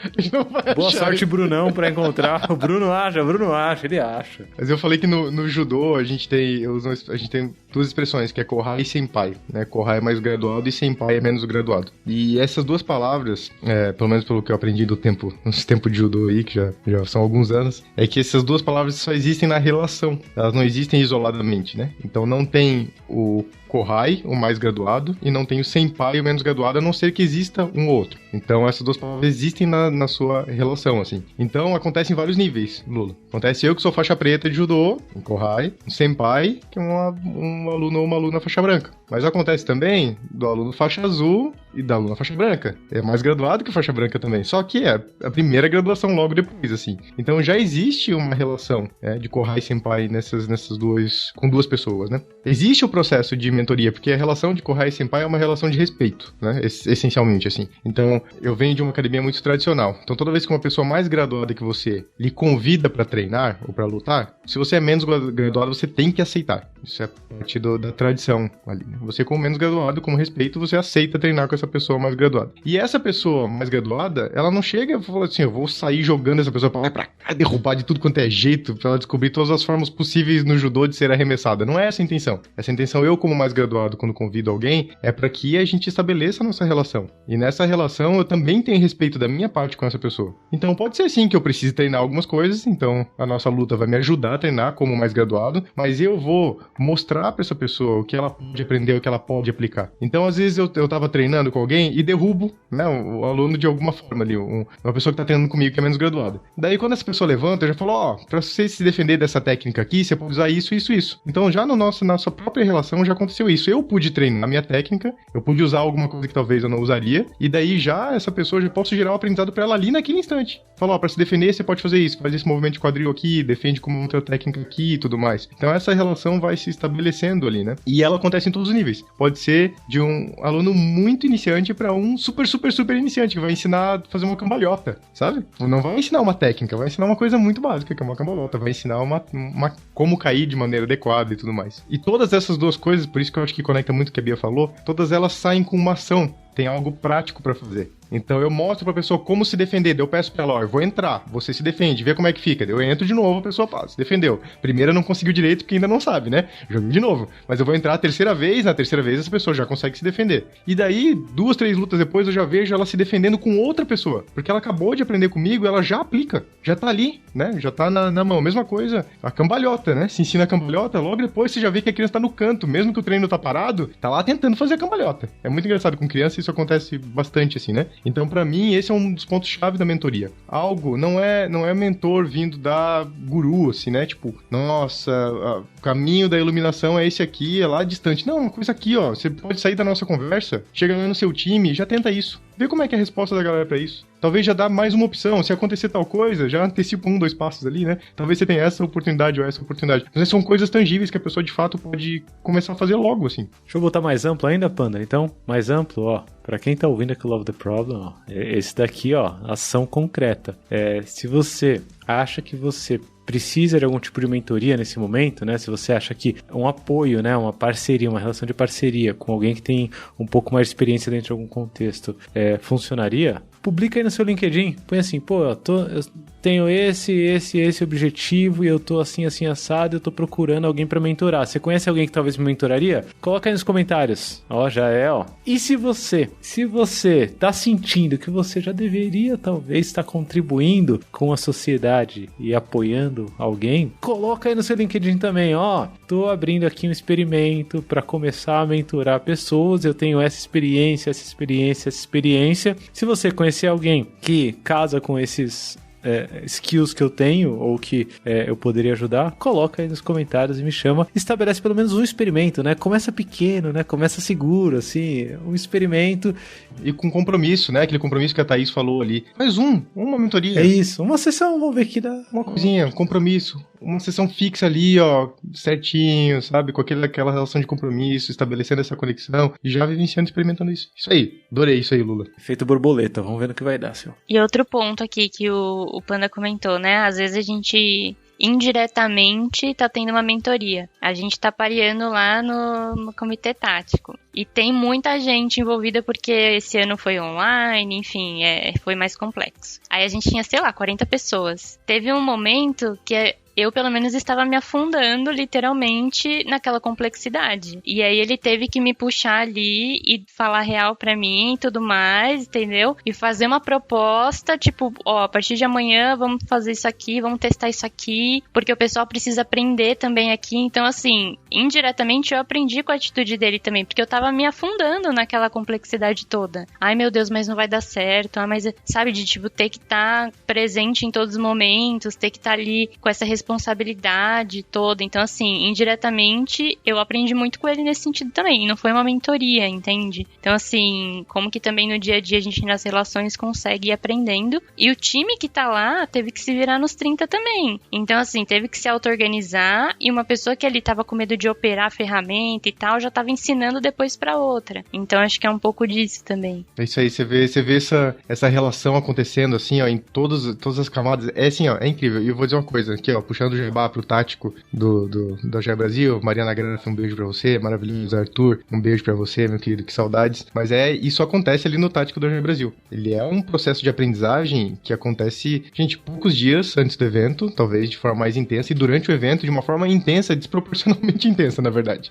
Boa sorte, Brunão, pra encontrar. O Bruno acha, ele acha. Mas eu falei que no judô a gente tem duas expressões, que é Kohai e Senpai, né? Kohai é mais graduado e Senpai é menos graduado. E essas duas palavras, pelo menos pelo que eu aprendi nos tempos de judô aí, que já são alguns anos, é que essas duas palavras só existem na relação. Elas não existem isoladamente, né? Então não tem o Kohai, o mais graduado, e não tem o Senpai, o menos graduado, a não ser que exista um ou outro. Então essas duas palavras existem na sua relação, assim. Então acontece em vários níveis, Lula. Acontece eu que sou faixa preta de judô, um Kohai, um Senpai, que é um aluno ou uma aluna faixa branca. Mas acontece também do aluno faixa azul e da aluna faixa branca. É mais graduado que faixa branca também. Só que é a primeira graduação logo depois, assim. Então já existe uma relação de Kohai e Senpai com duas pessoas, né? Existe o processo de mentoria, porque a relação de Kohai e Senpai é uma relação de respeito, né? Essencialmente, assim. Então, eu venho de uma academia muito tradicional. Então, toda vez que uma pessoa mais graduada que você lhe convida pra treinar ou pra lutar, se você é menos graduado, você tem que aceitar. Isso é parte da tradição ali. Você, como menos graduado, com respeito, você aceita treinar com essa pessoa mais graduada. E essa pessoa mais graduada, ela não chega e fala assim, eu vou sair jogando essa pessoa pra lá e pra cá, derrubar de tudo quanto é jeito, pra ela descobrir todas as formas possíveis no judô de ser arremessada. Não é essa a intenção. Essa intenção, eu como mais graduado, quando convido alguém, é para que a gente estabeleça a nossa relação. E nessa relação, eu também tenho respeito da minha parte com essa pessoa. Então, pode ser sim que eu precise treinar algumas coisas, então a nossa luta vai me ajudar a treinar como mais graduado, mas eu vou mostrar para essa pessoa o que ela pode aprender, o que ela pode aplicar. Então, às vezes, eu tava treinando com alguém e derrubo, né, o aluno de alguma forma ali, uma pessoa que tá treinando comigo que é menos graduada. Daí, quando essa pessoa levanta, eu já falo, pra você se defender dessa técnica aqui, você pode usar isso, isso, isso. Então, já na nossa própria relação já aconteceu isso. Eu pude treinar a minha técnica, eu pude usar alguma coisa que talvez eu não usaria, e daí já essa pessoa já posso gerar um aprendizado pra ela ali naquele instante. Falar, pra se defender, você pode fazer isso, faz esse movimento de quadril aqui, defende como outra técnica aqui e tudo mais. Então essa relação vai se estabelecendo ali, né? E ela acontece em todos os níveis. Pode ser de um aluno muito iniciante pra um super, super, super iniciante, que vai ensinar a fazer uma cambalhota, sabe? Não vai ensinar uma técnica, vai ensinar uma coisa muito básica, que é uma cambalhota, vai ensinar como cair de maneira adequada e tudo mais. E todas essas duas coisas, por isso que eu acho que conecta muito o que a Bia falou, todas elas saem com uma ação, tem algo prático pra fazer. Então eu mostro pra pessoa como se defender, daí eu peço pra ela, eu vou entrar, você se defende, vê como é que fica, daí eu entro de novo, a pessoa faz, se defendeu. Primeira não conseguiu direito porque ainda não sabe, né? Jogo de novo. Mas eu vou entrar a terceira vez, na terceira vez essa pessoa já consegue se defender. E daí, 2, 3 lutas depois, eu já vejo ela se defendendo com outra pessoa, porque ela acabou de aprender comigo, ela já aplica, já tá ali, né? Já tá na mão. Mesma coisa, a cambalhota, né? Se ensina a cambalhota, logo depois você já vê que a criança tá no canto, mesmo que o treino tá parado, tá lá tentando fazer a cambalhota. É muito engraçado, com criança isso acontece bastante, assim, né? Então, pra mim, esse é um dos pontos-chave da mentoria. Algo não é mentor vindo da guru, assim, né? Tipo, nossa, o caminho da iluminação é esse aqui, é lá distante. Não, uma coisa aqui, ó. Você pode sair da nossa conversa, chega no seu time, já tenta isso. Vê como é que é a resposta da galera pra isso. Talvez já dá mais uma opção. Se acontecer tal coisa, já antecipa 1, 2 passos ali, né? Talvez você tenha essa oportunidade ou essa oportunidade. Mas são coisas tangíveis que a pessoa, de fato, pode começar a fazer logo, assim. Deixa eu botar mais amplo ainda, Panda. Então, mais amplo, ó. Pra quem tá ouvindo aqui o Love the Problem, ó. Esse daqui, ó, ação concreta. Se você acha que você precisa de algum tipo de mentoria nesse momento, né? Se você acha que um apoio, né? Uma parceria, uma relação de parceria com alguém que tem um pouco mais de experiência dentro de algum contexto, funcionaria, publica aí no seu LinkedIn. Põe assim, pô, eu tenho esse objetivo e eu tô assim, assado, eu tô procurando alguém pra mentorar. Você conhece alguém que talvez me mentoraria? Coloca aí nos comentários. Ó, já é, ó. E se você tá sentindo que você já deveria talvez estar contribuindo com a sociedade e apoiando alguém, coloca aí no seu LinkedIn também, ó. Tô abrindo aqui um experimento pra começar a mentorar pessoas. Eu tenho essa experiência. Se você conhecer alguém que casa com esses skills que eu tenho ou que eu poderia ajudar, coloca aí nos comentários e me chama. Estabelece pelo menos um experimento, né? Começa pequeno, né? Começa seguro, assim, um experimento. E com compromisso, né? Aquele compromisso que a Thaís falou ali. Faz uma mentoria. É isso, uma sessão, vamos ver que dá. Uma coisinha, um compromisso. Uma sessão fixa ali, ó, certinho, sabe? Com aquela relação de compromisso, estabelecendo essa conexão e já vivenciando, experimentando isso. Isso aí, adorei isso aí, Lula. Efeito borboleta, vamos ver no que vai dar, senhor. E outro ponto aqui que o Panda comentou, né? Às vezes a gente indiretamente tá tendo uma mentoria. A gente tá pareando lá no comitê tático. E tem muita gente envolvida porque esse ano foi online, enfim, foi mais complexo. Aí a gente tinha, sei lá, 40 pessoas. Teve um momento que eu pelo menos estava me afundando literalmente naquela complexidade. E aí ele teve que me puxar ali e falar real pra mim e tudo mais, entendeu? E fazer uma proposta, tipo, ó, a partir de amanhã vamos fazer isso aqui, vamos testar isso aqui, porque o pessoal precisa aprender também aqui. Então, assim, indiretamente eu aprendi com a atitude dele também, porque eu tava me afundando naquela complexidade toda. Ai, meu Deus, mas não vai dar certo. Ah, mas, sabe, de, tipo, ter que estar presente em todos os momentos, ter que estar ali com essa responsabilidade toda. Então, assim, indiretamente, eu aprendi muito com ele nesse sentido também. E não foi uma mentoria, entende? Então, assim, como que também no dia a dia a gente nas relações consegue ir aprendendo. E o time que tá lá teve que se virar nos 30 também. Então, assim, teve que se auto-organizar e uma pessoa que ali tava com medo de operar a ferramenta e tal, já tava ensinando depois pra outra. Então, acho que é um pouco disso também. É isso aí, você vê essa relação acontecendo, assim, ó, em todas as camadas. É assim, ó, é incrível. E eu vou dizer uma coisa aqui, ó, puxando o jabá pro tático da Jair Brasil. Mariana Grana, um beijo pra você. Maravilhoso, Arthur, um beijo pra você, meu querido, que saudades. Mas isso acontece ali no tático do Jair Brasil. Ele é um processo de aprendizagem que acontece, gente, poucos dias antes do evento, talvez de forma mais intensa, e durante o evento de uma forma intensa, desproporcionalmente intensa, na verdade.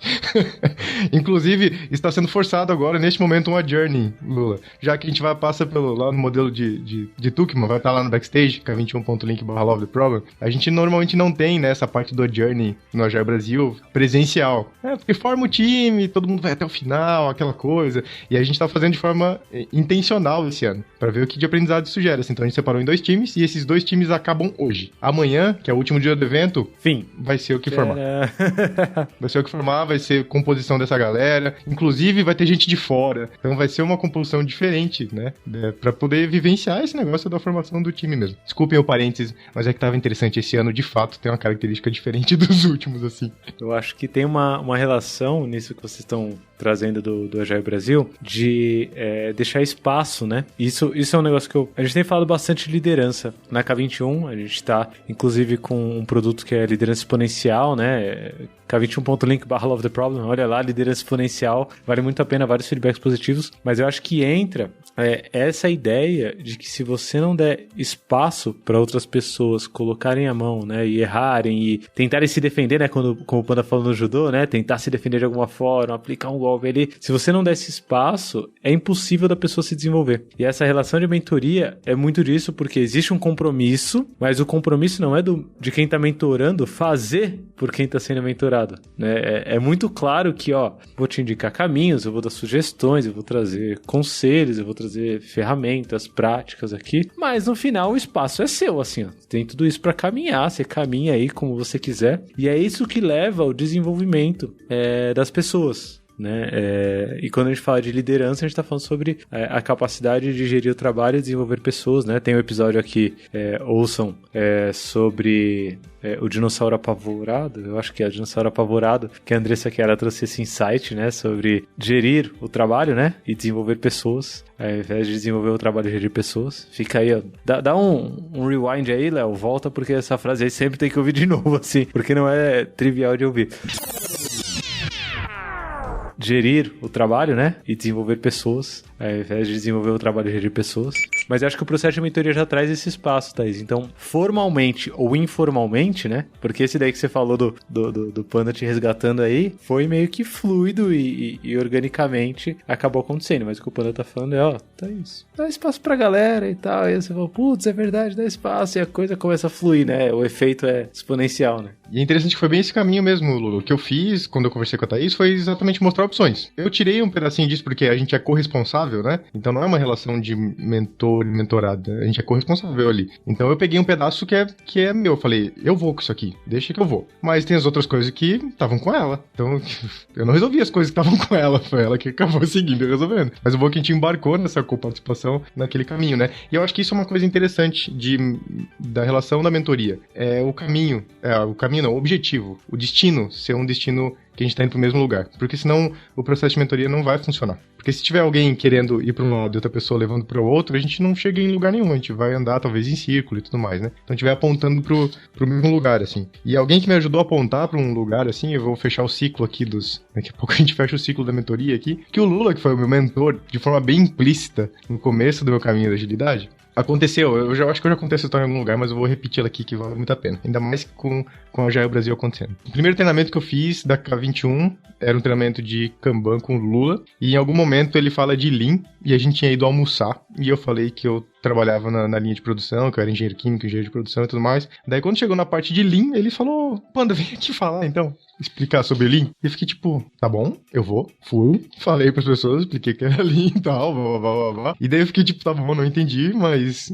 Inclusive, está sendo forçado agora, neste momento, uma journey, Lula. Já que a gente passa lá no modelo de Tuckman, vai estar lá no backstage, k21.link/Love the Problem, a gente normalmente não tem, né, essa parte do journey no Agile Brasil presencial. Porque forma o time, todo mundo vai até o final, aquela coisa, e a gente tá fazendo de forma intencional esse ano, para ver o que de aprendizado isso gera. Então a gente separou em 2 times, e esses 2 times acabam hoje. Amanhã, que é o último dia do evento, vai ser o que formar. Vai ser o que formar, vai ser composição dessa galera, inclusive vai ter gente de fora, então vai ser uma composição diferente, né, pra poder vivenciar esse negócio da formação do time mesmo. Desculpem o parênteses, mas é que tava interessante, esse ano de fato tem uma característica diferente dos últimos, assim. Eu acho que tem uma relação nisso que vocês estão trazendo do Agile Brasil, de deixar espaço, né? Isso é um negócio que a gente tem falado bastante de liderança. Na K21, a gente tá, inclusive, com um produto que é liderança exponencial, né? K21.link/Love the Problem, olha lá, liderança exponencial, vale muito a pena, vários feedbacks positivos, mas eu acho que entra essa ideia de que se você não der espaço para outras pessoas colocarem a mão, né, e errarem e tentarem se defender, né, como o Panda falou no judô, né, tentar se defender de alguma forma, aplicar um golpe ali, se você não der esse espaço, é impossível da pessoa se desenvolver. E essa relação de mentoria é muito disso, porque existe um compromisso, mas o compromisso não é de quem tá mentorando fazer por quem tá sendo mentorado, né? É muito claro que, ó, vou te indicar caminhos, eu vou dar sugestões, eu vou trazer conselhos, eu vou trazer ferramentas, práticas aqui, mas no final o espaço é seu, assim, ó. Tem tudo isso pra caminhar, você caminha aí como você quiser, e é isso que leva ao desenvolvimento das pessoas, né? E quando a gente fala de liderança, a gente está falando sobre a capacidade de gerir o trabalho e desenvolver pessoas, né? Tem um episódio aqui, ouçam, sobre o dinossauro apavorado, eu acho que é o dinossauro apavorado, que a Andressa Chiara trouxe esse insight, né? Sobre gerir o trabalho, né? E desenvolver pessoas, ao invés de desenvolver o trabalho e gerir pessoas. Fica aí, ó. Dá um rewind aí, Léo, volta, porque essa frase aí sempre tem que ouvir de novo, assim, porque não é trivial de ouvir. Gerir o trabalho, né? E desenvolver pessoas, ao invés de desenvolver o trabalho e gerir pessoas. Mas eu acho que o processo de mentoria já traz esse espaço, Thaís. Então, formalmente ou informalmente, né? Porque esse daí que você falou do Panda te resgatando aí, foi meio que fluido e organicamente acabou acontecendo. Mas o que o Panda tá falando é, ó, Thaís, dá espaço pra galera e tal. Aí você fala, putz, é verdade, dá espaço. E a coisa começa a fluir, né? O efeito é exponencial, né? E é interessante que foi bem esse caminho mesmo, Lulu. O que eu fiz quando eu conversei com a Thaís foi exatamente mostrar opções. Eu tirei um pedacinho disso porque a gente é corresponsável, né? Então não é uma relação de mentor e mentorado. A gente é corresponsável ali. Então eu peguei um pedaço que é meu. Eu falei, eu vou com isso aqui. Deixa que eu vou. Mas tem as outras coisas que estavam com ela. Então eu não resolvi as coisas que estavam com ela. Foi ela que acabou seguindo e resolvendo. Mas o bom é que a gente embarcou nessa coparticipação naquele caminho, né? E eu acho que isso é uma coisa interessante da relação da mentoria. É o caminho. O caminho não, o objetivo. O destino ser um destino que a gente tá indo pro mesmo lugar. Porque senão o processo de mentoria não vai funcionar. Porque se tiver alguém querendo ir para um lado e outra pessoa levando para o outro, a gente não chega em lugar nenhum. A gente vai andar talvez em círculo e tudo mais, né? Então a gente vai apontando pro mesmo lugar, assim. E alguém que me ajudou a apontar para um lugar, assim, eu vou fechar o ciclo aqui daqui a pouco a gente fecha o ciclo da mentoria aqui. Que o Lula, que foi o meu mentor, de forma bem implícita, no começo do meu caminho da agilidade, Aconteceu, eu acho que eu já contei essa história em algum lugar, mas eu vou repetir ela aqui que vale muito a pena. Ainda mais com a Jair Brasil acontecendo. O primeiro treinamento que eu fiz da K21 era um treinamento de Kanban com o Lula, e em algum momento ele fala de Lean, e a gente tinha ido almoçar, e eu falei que eu trabalhava na linha de produção, que eu era engenheiro químico, engenheiro de produção e tudo mais. Daí quando chegou na parte de Lean, ele falou, Panda, vem aqui falar então, explicar sobre Lean. E eu fiquei tipo, tá bom, eu vou. Fui, falei pras pessoas, expliquei que era Lean e tal, blá, blá, blá, blá. E daí eu fiquei tipo, tá bom, não entendi, mas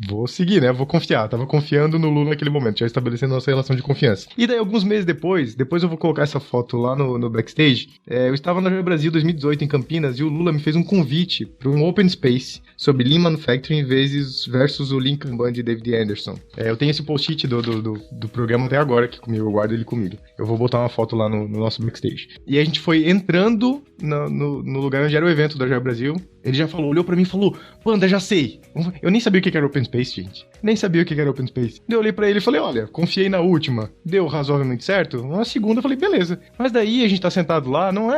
vou seguir, né, vou confiar. Tava confiando no Lula naquele momento, já estabelecendo nossa relação de confiança. E daí alguns meses depois eu vou colocar essa foto lá no backstage, eu estava na Jair Brasil 2018 em Campinas e o Lula me fez um convite para um Open Space sobre Lean Manufacturing versus o Lean Kanban de David Anderson. Eu tenho esse post-it do programa até agora aqui comigo, eu guardo ele comigo. Eu vou botar uma foto lá no nosso backstage. E a gente foi entrando no lugar onde era o evento da Jair Brasil. Ele já falou, olhou pra mim e falou, Panda, já sei. Eu nem sabia o que era Open Space, gente. Nem sabia o que era Open Space. Eu olhei pra ele e falei, olha, confiei na última. Deu razoavelmente certo? Na segunda eu falei, beleza. Mas daí a gente tá sentado lá, não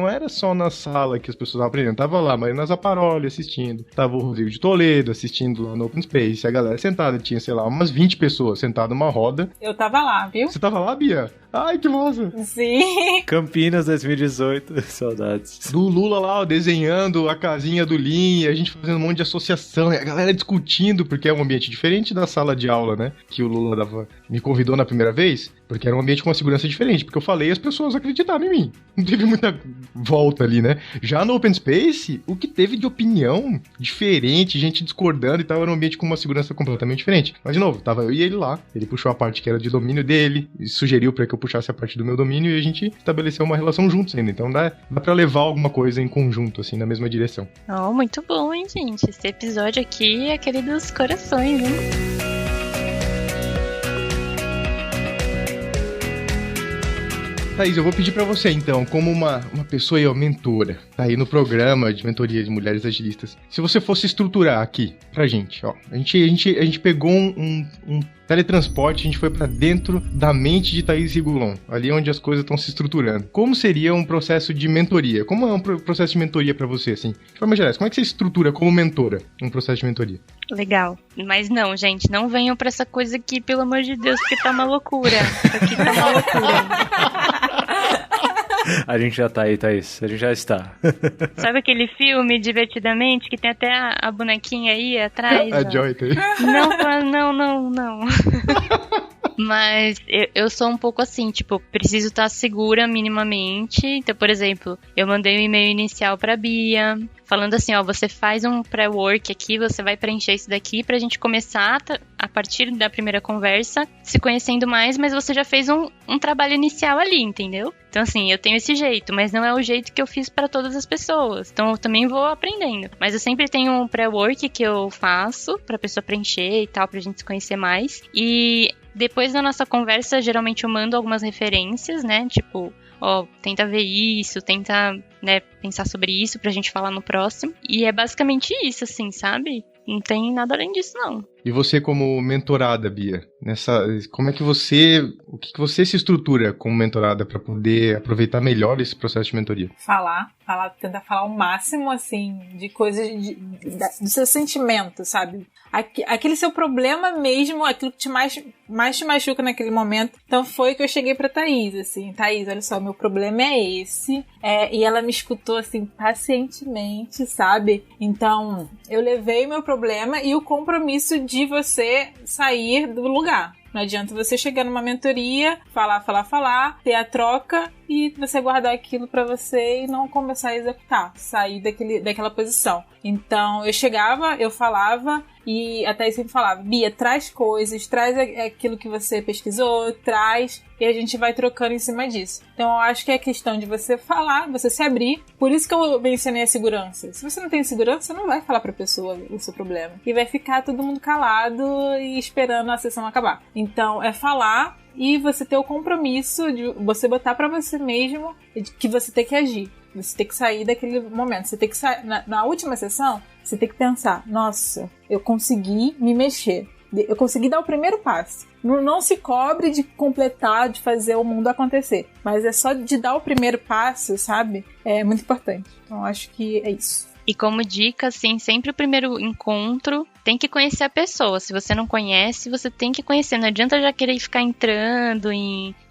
era só na sala que as pessoas estavam aprendendo. Tava lá, Marina Zaparoli assistindo. Tava o Rodrigo de Toledo assistindo lá no Open Space. A galera sentada, tinha, sei lá, umas 20 pessoas sentadas numa roda. Eu tava lá, viu? Você tava lá, Bia? Ai, que massa! Sim! Campinas 2018, saudades. Do Lula lá, ó, desenhando a casinha do Lean, a gente fazendo um monte de associação, a galera discutindo, porque é um ambiente diferente da sala de aula, né? Que o Lula me convidou na primeira vez, porque era um ambiente com uma segurança diferente, porque eu falei e as pessoas acreditaram em mim. Não teve muita volta ali, né? Já no Open Space, o que teve de opinião diferente, gente discordando e tal, era um ambiente com uma segurança completamente diferente. Mas, de novo, tava eu e ele lá, ele puxou a parte que era de domínio dele, e sugeriu pra que eu puxasse a parte do meu domínio e a gente estabeleceu uma relação juntos ainda. Então dá pra levar alguma coisa em conjunto, assim, na mesma direção. Oh, muito bom, hein, gente? Esse episódio aqui é aquele dos corações, hein? Thaís, eu vou pedir pra você, então, como uma pessoa aí, ó, mentora, tá aí no programa de mentoria de mulheres agilistas, se você fosse estruturar aqui pra gente, ó, a gente pegou um teletransporte, a gente foi pra dentro da mente de Thaís Rigolon, ali onde as coisas estão se estruturando. Como seria um processo de mentoria? Como é um processo de mentoria pra você, assim? De forma geral, como é que você estrutura como mentora um processo de mentoria? Legal. Mas não, gente, não venham pra essa coisa aqui, pelo amor de Deus, porque tá uma loucura. Isso aqui tá uma loucura. A gente já tá aí, Thaís. A gente já está. Sabe aquele filme, Divertidamente, que tem até a bonequinha aí atrás? A Joy tá aí. Não. Mas eu sou um pouco assim, tipo, preciso estar segura minimamente. Então, por exemplo, eu mandei um e-mail inicial pra Bia, falando assim, ó, você faz um pré-work aqui, você vai preencher isso daqui pra gente começar a partir da primeira conversa, se conhecendo mais, mas você já fez um trabalho inicial ali, entendeu? Então, assim, eu tenho esse jeito, mas não é o jeito que eu fiz pra todas as pessoas. Então, eu também vou aprendendo. Mas eu sempre tenho um pré-work que eu faço pra pessoa preencher e tal, pra gente se conhecer mais. E depois da nossa conversa, geralmente eu mando algumas referências, né? Tipo, ó, tenta ver isso, tenta, né, pensar sobre isso pra gente falar no próximo. E é basicamente isso, assim, sabe? Não tem nada além disso, não. E você como mentorada, Bia, como é que o que você se estrutura como mentorada para poder aproveitar melhor esse processo de mentoria? Tentar falar o máximo, assim, de coisas do seu sentimento, sabe? Aquele seu problema mesmo, aquilo que mais te machuca naquele momento. Então foi que eu cheguei pra Thaís, assim, Thaís, olha só, meu problema é esse. E ela me escutou, assim, pacientemente, sabe? Então, eu levei meu problema e o compromisso de você sair do lugar. Não adianta você chegar numa mentoria, falar, ter a troca e você guardar aquilo pra você e não começar a executar, sair daquela posição. Então, eu chegava, eu falava e a Thaís sempre falava, Bia, traz coisas, traz aquilo que você pesquisou, traz, e a gente vai trocando em cima disso. Então, eu acho que é questão de você falar, você se abrir. Por isso que eu mencionei a segurança. Se você não tem segurança, você não vai falar pra pessoa o seu problema. E vai ficar todo mundo calado e esperando a sessão acabar. Então, é falar e você ter o compromisso de você botar pra você mesmo que você tem que agir. Você tem que sair daquele momento. Você tem que sair. Na última sessão, você tem que pensar, nossa, eu consegui me mexer. Eu consegui dar o primeiro passo. Não se cobre de completar, de fazer o mundo acontecer. Mas é só de dar o primeiro passo, sabe? É muito importante. Então, acho que é isso. E como dica, assim, sempre o primeiro encontro tem que conhecer a pessoa. Se você não conhece, você tem que conhecer. Não adianta já querer ficar entrando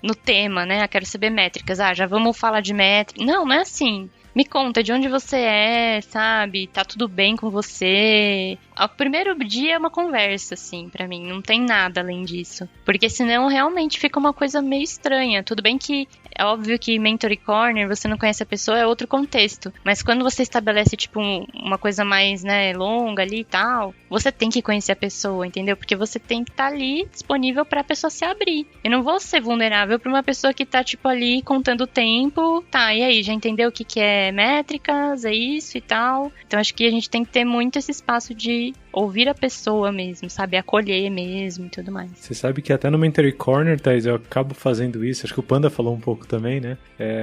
no tema, né? Quero saber métricas. Já vamos falar de métricas. Não é assim. Me conta de onde você é, sabe? Tá tudo bem com você? O primeiro dia é uma conversa, assim, pra mim. Não tem nada além disso. Porque senão realmente fica uma coisa meio estranha. Tudo bem que é óbvio que Mentoring Corner, você não conhece a pessoa, é outro contexto. Mas quando você estabelece, tipo, uma coisa mais, né, longa ali e tal, você tem que conhecer a pessoa, entendeu? Porque você tem que estar ali disponível pra pessoa se abrir. Eu não vou ser vulnerável pra uma pessoa que tá, tipo, ali contando o tempo. Tá, e aí, já entendeu o que é métricas, é isso e tal? Então acho que a gente tem que ter muito esse espaço de ouvir a pessoa mesmo, sabe? Acolher mesmo e tudo mais. Você sabe que até no Mentoring Corner, Thaís, eu acabo fazendo isso. Acho que o Panda falou um pouco também, né?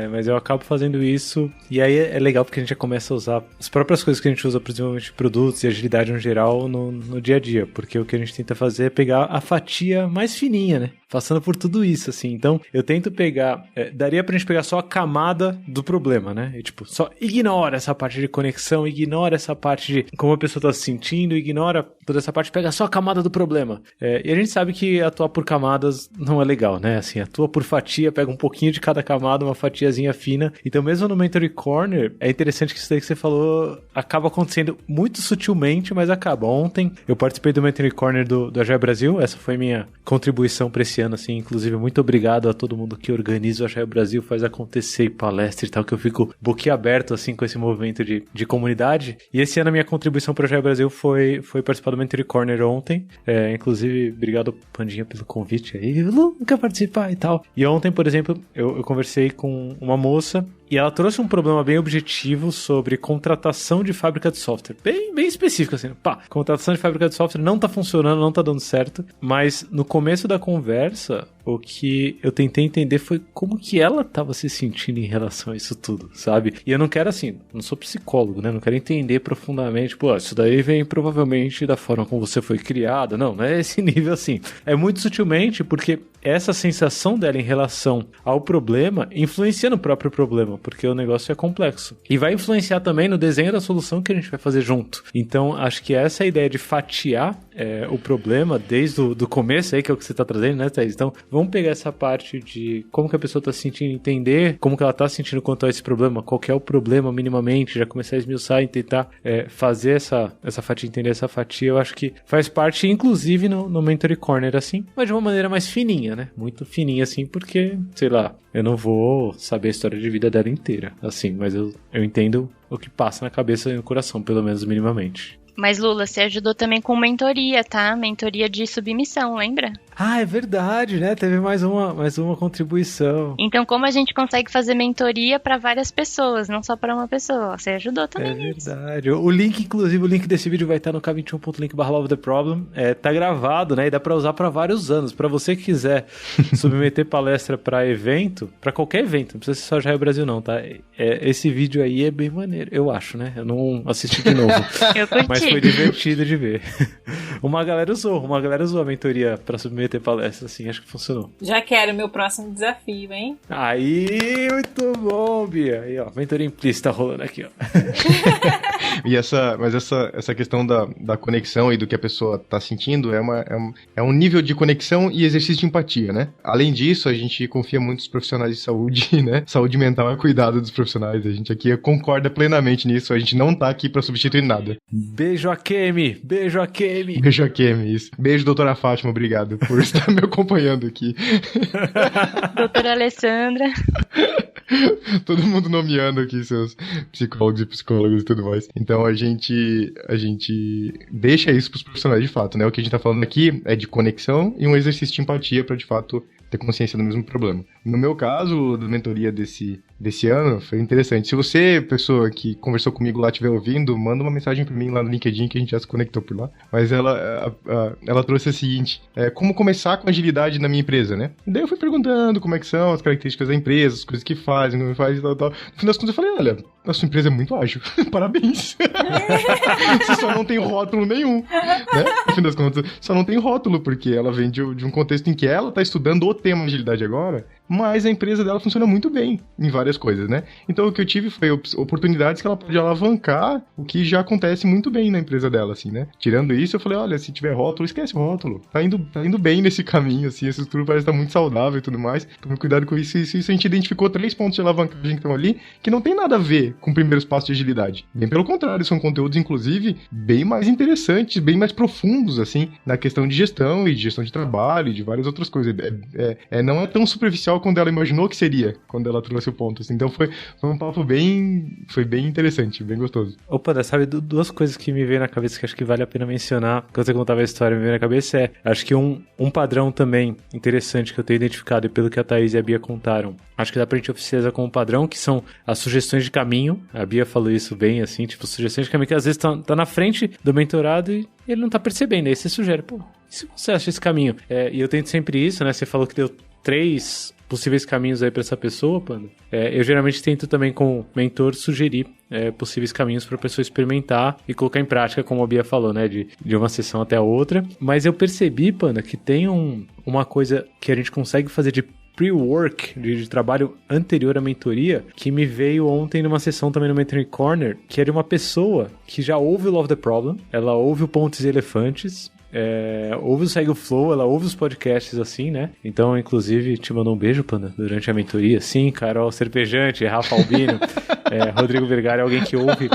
Mas eu acabo fazendo isso. E aí é legal porque a gente já começa a usar as próprias coisas que a gente usa, principalmente produtos e agilidade no geral, no dia a dia. Porque o que a gente tenta fazer é pegar a fatia mais fininha, né? Passando por tudo isso, assim. Então, eu tento pegar... daria pra gente pegar só a camada do problema, né? E, tipo, só ignora essa parte de conexão, ignora essa parte de como a pessoa tá se sentindo, ignora toda essa parte, pega só a camada do problema. E a gente sabe que atuar por camadas não é legal, né? Assim, atua por fatia, pega um pouquinho de cada camada, uma fatiazinha fina. Então, mesmo no Mentoring Corner, é interessante que isso daí que você falou acaba acontecendo muito sutilmente, mas acaba. Ontem, eu participei do Mentoring Corner do Agile Brasil. Essa foi minha contribuição pra esse ano, assim. Inclusive, muito obrigado a todo mundo que organiza o Agile Brasil, faz acontecer palestra e tal, que eu fico boquiaberto, assim, com esse movimento de comunidade. E esse ano a minha contribuição para o Agile Brasil foi participar do Mentoring Corner ontem. Inclusive, obrigado, Pandinha, pelo convite aí. Eu nunca participar e tal. E ontem, por exemplo, eu conversei com uma moça e ela trouxe um problema bem objetivo sobre contratação de fábrica de software. Bem específico, assim. Contratação de fábrica de software não tá funcionando, não tá dando certo. Mas no começo da conversa, o que eu tentei entender foi como que ela tava se sentindo em relação a isso tudo, sabe? E eu não quero, assim, não sou psicólogo, né? Não quero entender profundamente, isso daí vem provavelmente da forma como você foi criada. Não é esse nível assim. É muito sutilmente, porque essa sensação dela em relação ao problema influencia no próprio problema, porque o negócio é complexo. E vai influenciar também no desenho da solução que a gente vai fazer junto. Então, acho que essa é a ideia de fatiar o problema desde o começo aí, que é o que você está trazendo, né, Thaís? Então, vamos pegar essa parte de como que a pessoa está se sentindo, entender como que ela está se sentindo quanto a esse problema, qual que é o problema minimamente, já começar a esmiuçar e tentar fazer essa fatia, entender essa fatia. Eu acho que faz parte, inclusive, no Mentoring Corner, assim, mas de uma maneira mais fininha, né? Muito fininha, assim, porque, sei lá, eu não vou saber a história de vida dela inteira, assim, mas eu entendo o que passa na cabeça e no coração, pelo menos minimamente. Mas, Lula, você ajudou também com mentoria, tá? Mentoria de submissão, lembra? Ah, é verdade, né? Teve mais uma contribuição. Então, como a gente consegue fazer mentoria para várias pessoas, não só para uma pessoa? Você ajudou também. É verdade. O link, inclusive, o link desse vídeo vai estar no k21.link/LoveTheProblem. Tá gravado, né? E dá para usar para vários anos. Para você que quiser submeter palestra para evento, para qualquer evento, não precisa ser só Agile Brasil não, tá? Esse vídeo aí é bem maneiro, eu acho, né? Eu não assisti de novo. Eu curti. Mas foi divertido de ver. Uma galera usou a mentoria para submeter palestra, assim, acho que funcionou. Já quero meu próximo desafio, hein? Aí, muito bom, Bia. Aí, ó, mentoria implícita rolando aqui, ó. Mas essa questão da conexão e do que a pessoa tá sentindo é um nível de conexão e exercício de empatia, né? Além disso, a gente confia muito nos profissionais de saúde, né? Saúde mental é cuidado dos profissionais. A gente aqui concorda plenamente nisso. A gente não tá aqui pra substituir nada. Beijo a Kemi! Beijo a Kemi! Beijo a Kemi, isso. Beijo, doutora Fátima, obrigado por estar me acompanhando aqui. Doutora Alessandra. Todo mundo nomeando aqui seus psicólogos e psicólogas e tudo mais. Então a gente deixa isso pros profissionais de fato, né? O que a gente tá falando aqui é de conexão e um exercício de empatia pra de fato ter consciência do mesmo problema. No meu caso, da mentoria desse ano, foi interessante. Se você, pessoa que conversou comigo lá, estiver ouvindo, manda uma mensagem pra mim lá no LinkedIn, que a gente já se conectou por lá. Mas ela trouxe o seguinte, como começar com agilidade na minha empresa, né? Daí eu fui perguntando como é que são as características da empresa, as coisas que fazem, como faz e tal. No fim das contas eu falei, olha, a sua empresa é muito ágil. Parabéns. Você só não tem rótulo nenhum, né? No fim das contas, só não tem rótulo, porque ela vem de um contexto em que ela tá estudando o tema agilidade agora, mas a empresa dela funciona muito bem em várias coisas, né? Então o que eu tive foi oportunidades que ela pode alavancar o que já acontece muito bem na empresa dela, assim, né? Tirando isso, eu falei, olha, se tiver rótulo, esquece o rótulo. Tá indo bem nesse caminho, assim, essa estrutura parece estar muito saudável e tudo mais. Tome cuidado com isso. Isso a gente identificou 3 pontos de alavancagem que estão ali, que não tem nada a ver com primeiros passos de agilidade. Bem pelo contrário, são conteúdos, inclusive, bem mais interessantes, bem mais profundos, assim, na questão de gestão e de gestão de trabalho e de várias outras coisas. Não é tão superficial quando ela imaginou que seria, quando ela trouxe o ponto, assim. Então foi um papo bem interessante, bem gostoso. Opa, sabe, duas coisas que me veio na cabeça que acho que vale a pena mencionar, quando você contava a história, me veio na cabeça acho que um padrão também interessante que eu tenho identificado, e pelo que a Thaís e a Bia contaram, acho que dá pra gente oficializar como padrão, que são as sugestões de caminho. A Bia falou isso bem, assim, tipo, sugestões de caminho que às vezes tá na frente do mentorado e ele não tá percebendo, aí você sugere, pô, se você acha esse caminho? E eu tento sempre isso, né, você falou que deu 3 possíveis caminhos aí pra essa pessoa, Panda. Eu geralmente tento também, como mentor, sugerir possíveis caminhos pra pessoa experimentar e colocar em prática, como a Bia falou, né, de uma sessão até a outra. Mas eu percebi, Panda, que tem uma coisa que a gente consegue fazer de pre-work, de trabalho anterior à mentoria, que me veio ontem numa sessão também no Mentoring Corner, que era uma pessoa que já ouve o Love the Problem, ela ouve o Pontos e Elefantes, ouve o Segue o Flow, ela ouve os podcasts assim, né? Então, inclusive, te mandou um beijo, Panda, durante a mentoria. Sim, Carol Serpejante, Rafa Albino, Rodrigo Vergara, alguém que ouve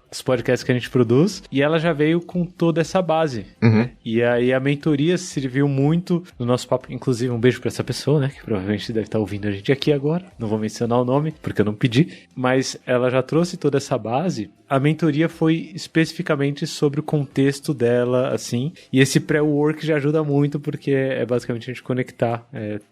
os podcasts que a gente produz, e ela já veio com toda essa base. Uhum. E aí a mentoria serviu muito no nosso papo, inclusive um beijo pra essa pessoa, né, que provavelmente deve estar ouvindo a gente aqui agora, não vou mencionar o nome, porque eu não pedi, mas ela já trouxe toda essa base. A mentoria foi especificamente sobre o contexto dela, assim, e esse pré-work já ajuda muito, porque é basicamente a gente conectar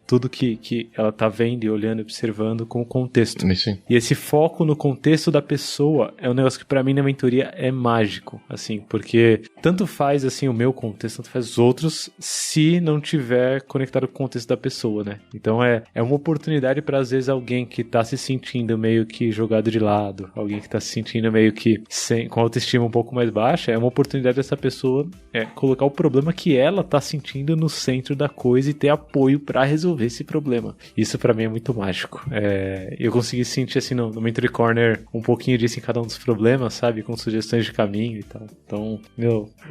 tudo que ela tá vendo e olhando e observando com o contexto. Sim. E esse foco no contexto da pessoa é um negócio que pra mim na mentoria é mágico, assim, porque tanto faz, assim, o meu contexto, tanto faz os outros, se não tiver conectado com o contexto da pessoa, né? Então é uma oportunidade pra, às vezes, alguém que tá se sentindo meio que jogado de lado, alguém que tá se sentindo meio que com autoestima um pouco mais baixa, é uma oportunidade dessa pessoa colocar o problema que ela tá sentindo no centro da coisa e ter apoio pra resolver esse problema. Isso pra mim é muito mágico. Eu consegui sentir, assim, no Mentoring Corner um pouquinho disso em cada um dos problemas, sabe? Com sugestões de caminho e tal. Então,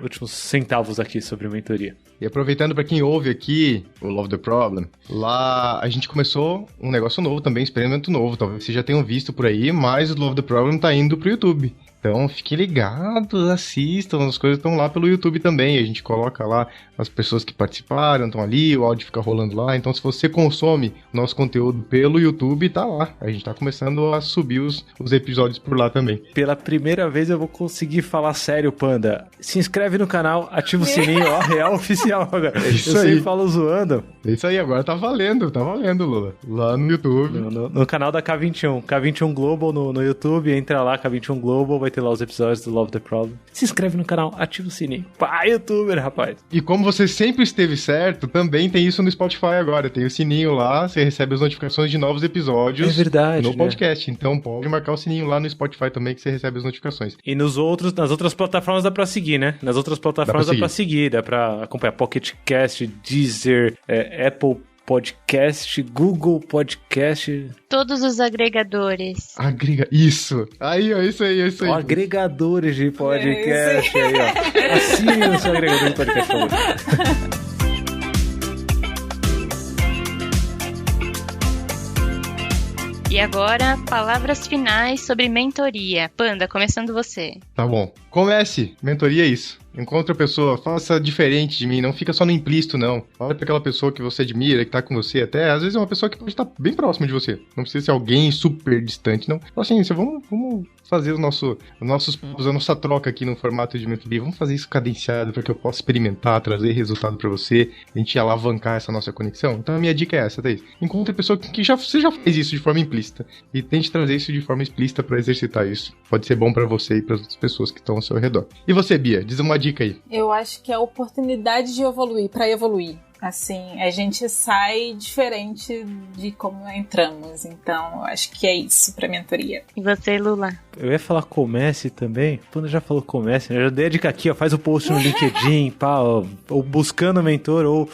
últimos centavos aqui sobre mentoria. E aproveitando para quem ouve aqui o Love the Problem, lá a gente começou um negócio novo também, experimento novo. Talvez vocês já tenham visto por aí, mas o Love the Problem tá indo pro YouTube. Então, fiquem ligados, assistam, as coisas estão lá pelo YouTube também. A gente coloca lá as pessoas que participaram, estão ali, o áudio fica rolando lá. Então, se você consome nosso conteúdo pelo YouTube, tá lá. A gente tá começando a subir os episódios por lá também. Pela primeira vez eu vou conseguir falar sério, Panda. Se inscreve no canal, ativa o sininho, ó, real oficial agora. É isso eu aí. sempre falo zoando. É isso aí, agora tá valendo, Lula. Lá no YouTube. No canal da K21. K21 Global no YouTube, entra lá, K21 Global, vai ter lá os episódios do Love the Problem. Se inscreve no canal, ativa o sininho. Pá, youtuber, rapaz. E como você sempre esteve certo, também tem isso no Spotify agora. Tem o sininho lá, você recebe as notificações de novos episódios. É verdade, no podcast. Né? Então pode marcar o sininho lá no Spotify também, que você recebe as notificações. E nas outras plataformas dá pra seguir, né? Nas outras plataformas dá pra seguir, dá pra acompanhar Pocket Cast, Deezer, Apple Podcast, Google Podcast. Todos os agregadores. Isso. Aí, ó, isso aí. Ó, agregadores de podcast aí, ó. Assine o seu agregador de podcast, por favor. E agora, palavras finais sobre mentoria. Panda, começando você. Tá bom. Comece. Mentoria é isso. Encontre a pessoa, faça diferente de mim, não fica só no implícito, não. Olha pra aquela pessoa que você admira, que tá com você até, às vezes é uma pessoa que pode estar bem próxima de você. Não precisa ser alguém super distante, não. Então, assim, vamos fazer os nossos papos, a nossa troca aqui no formato de mentoria. Vamos fazer isso cadenciado para que eu possa experimentar, trazer resultado pra você, a gente alavancar essa nossa conexão. Então a minha dica é essa, Thaís. Encontre a pessoa que você já fez isso de forma implícita e tente trazer isso de forma explícita para exercitar isso. Pode ser bom pra você e para as pessoas que estão ao seu redor. E você, Bia, diz uma dica aí. Eu acho que é a oportunidade de evoluir, pra evoluir. Assim, a gente sai diferente de como entramos. Então, eu acho que é isso pra mentoria. E você, Lula? Eu ia falar comece também. Quando já falou comece, né? Eu já dei a dica aqui, ó. Faz o post no LinkedIn, pá, ó, ou buscando mentor, ou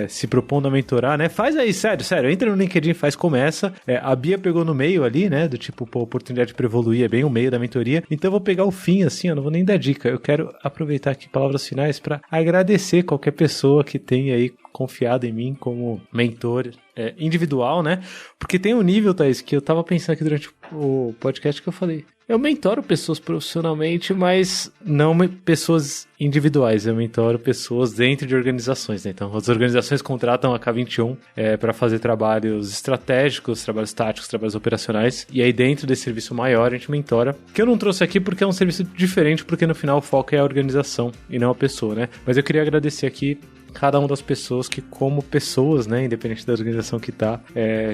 se propondo a mentorar, né? Faz aí, sério. Entra no LinkedIn, faz, começa. A Bia pegou no meio ali, né? Do tipo, pô, oportunidade pra evoluir é bem o meio da mentoria. Então eu vou pegar o fim, assim, ó. Não vou nem dar dica. Eu quero aproveitar aqui palavras finais pra agradecer qualquer pessoa que tenha aí confiado em mim como mentor individual, né? Porque tem um nível, Thaís, que eu tava pensando aqui durante o podcast que eu falei. Eu mentoro pessoas profissionalmente, mas não pessoas individuais. Eu mentoro pessoas dentro de organizações, né? Então, as organizações contratam a K21 para fazer trabalhos estratégicos, trabalhos táticos, trabalhos operacionais. E aí, dentro desse serviço maior, a gente mentora. Que eu não trouxe aqui porque é um serviço diferente, porque no final o foco é a organização e não a pessoa, né? Mas eu queria agradecer aqui cada uma das pessoas que, como pessoas, né, independente da organização que tá,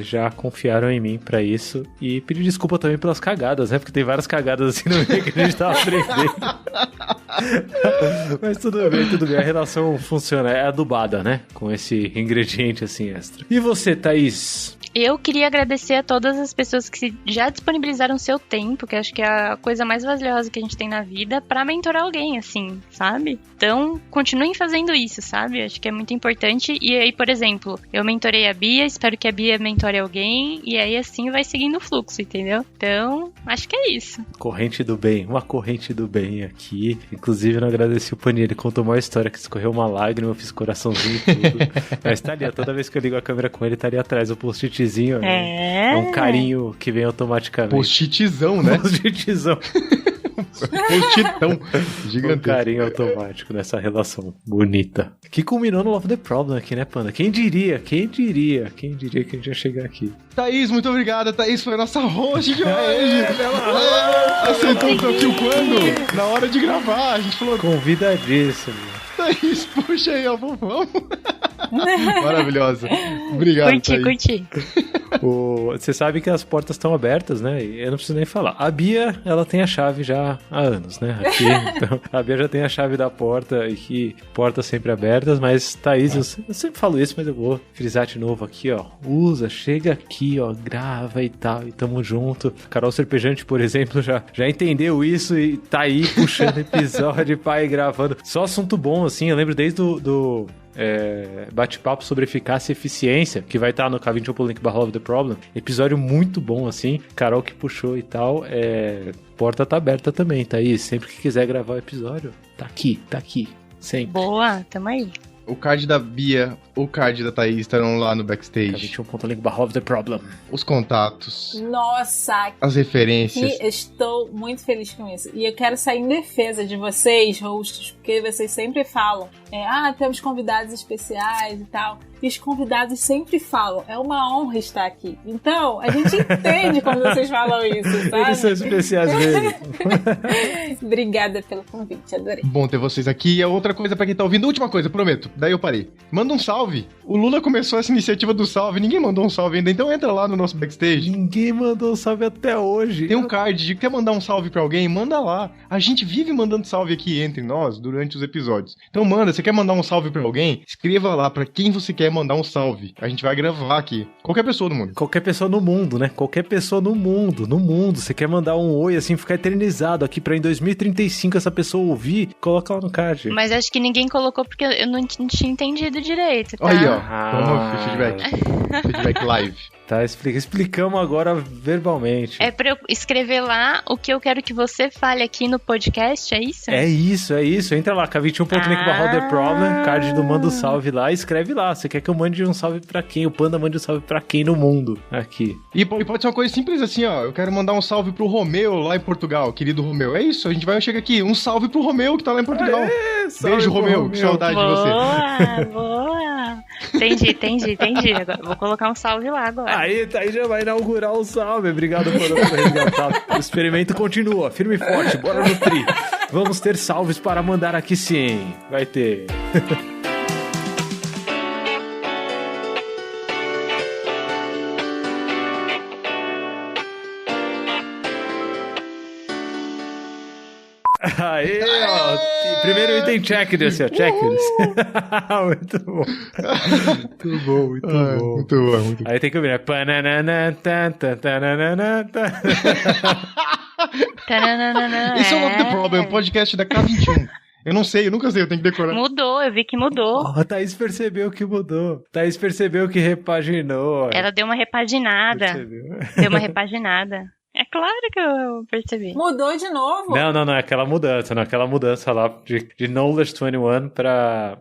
já confiaram em mim pra isso. E pedir desculpa também pelas cagadas, né? Porque tem várias cagadas assim no meio que a gente tá aprendendo. Mas tudo bem. A relação funciona, é adubada, né? Com esse ingrediente assim extra. E você, Thaís? Eu queria agradecer a todas as pessoas que já disponibilizaram seu tempo, que acho que é a coisa mais valiosa que a gente tem na vida, pra mentorar alguém, assim, sabe? Então, continuem fazendo isso, sabe? Acho que é muito importante. E aí, por exemplo, eu mentorei a Bia, espero que a Bia mentore alguém, e aí assim vai seguindo o fluxo, entendeu? Então, acho que é isso. Corrente do bem, uma corrente do bem aqui. Inclusive, eu não agradeci o Pani, ele contou uma história que escorreu uma lágrima, eu fiz coraçãozinho e tudo. Mas tá ali, toda vez que eu ligo a câmera com ele, tá ali atrás o post-itzinho. É um carinho que vem automaticamente. Post-itzão, né? Post-itzão. Post-itão. Gigantesco. Um carinho automático nessa relação bonita. Que culminou no Love the Problem aqui, né, Panda? Quem diria que a gente ia chegar aqui. Thaís, muito obrigada. Thaís foi a nossa host de hoje. Aceitou o desafio quando? Na hora de gravar. A gente falou... Convidadíssimo. Thaís, puxa aí, ó, vamos. Maravilhosa. Obrigado, Curti. Você sabe que as portas estão abertas, né? E eu não preciso nem falar. A Bia, ela tem a chave já há anos, né? Aqui, então, a Bia já tem a chave da porta e que portas sempre abertas, mas Thaís, eu sempre falo isso, mas eu vou frisar de novo aqui, ó. Chega aqui, ó, grava e tal, e tamo junto. Carol Serpejante, por exemplo, já entendeu isso e tá aí puxando episódio, pai, gravando. Só assunto bom, assim, eu lembro desde do bate-papo sobre eficácia e eficiência, que vai estar no K21.link/Love the Problem. Episódio muito bom, assim. Carol que puxou e tal. Porta tá aberta também, tá aí. Sempre que quiser gravar o episódio, tá aqui. Sempre. Boa, tamo aí. O card da Bia, o card da Thaís estarão lá no backstage. K21.link/Love the Problem. Os contatos. Nossa! As referências. Que estou muito feliz com isso. E eu quero sair em defesa de vocês, hosts, porque vocês sempre falam, temos convidados especiais e tal. E os convidados sempre falam, é uma honra estar aqui. Então, a gente entende quando vocês falam isso, sabe? Eles são especiais mesmo. Obrigada pelo convite, adorei. Bom ter vocês aqui. E a outra coisa pra quem tá ouvindo, última coisa, prometo. Daí eu parei. Manda um salve. O Lula começou essa iniciativa do salve, ninguém mandou um salve ainda, então entra lá no nosso backstage. Ninguém mandou um salve até hoje. Tem um card de quer mandar um salve pra alguém, manda lá. A gente vive mandando salve aqui entre nós durante os episódios. Então manda, você quer mandar um salve pra alguém? Escreva lá pra quem você quer mandar um salve. A gente vai gravar aqui. Qualquer pessoa do mundo. Qualquer pessoa no mundo, né? Qualquer pessoa no mundo. Você quer mandar um oi, assim, ficar eternizado aqui pra em 2035 essa pessoa ouvir, coloca lá no card. Mas acho que ninguém colocou porque eu não tinha entendido direito, tá? Aí, ó. Toma feedback. Feedback live. Tá, explicamos agora verbalmente. É pra eu escrever lá o que eu quero que você fale aqui no podcast, é isso? É isso. Entra lá, K21.link/Love the Problem, card do Manda um Salve lá, escreve lá. Você quer que eu mande um salve pra quem? O Panda mande um salve pra quem no mundo? Aqui. E pode ser uma coisa simples assim, ó. Eu quero mandar um salve pro Romeu lá em Portugal, querido Romeu. É isso, a gente vai chegar aqui. Um salve pro Romeu que tá lá em Portugal. Beijo, Romeu. Que saudade de você. Boa. Entendi. Agora, vou colocar um salve lá agora. Aí já vai inaugurar o salve. Obrigado por resgatar. O experimento continua, firme e forte. Bora no tri. Vamos ter salves para mandar aqui sim. Vai ter. Aê, ó. Primeiro item checklist, ó. Checklist. Muito bom. Muito bom, muito bom. Muito bom, muito bom. Aí tem que ouvir, né? Esse é o Love the Problem, podcast da K21. Eu não sei, eu nunca sei, eu tenho que decorar. Mudou, eu vi que mudou. A Thaís percebeu que mudou. Thaís percebeu que repaginou. Ela deu uma repaginada. Percebeu. Deu uma repaginada. É claro que eu percebi. Mudou de novo? Não, é aquela mudança, não, aquela mudança lá de Knowledge 21 pra...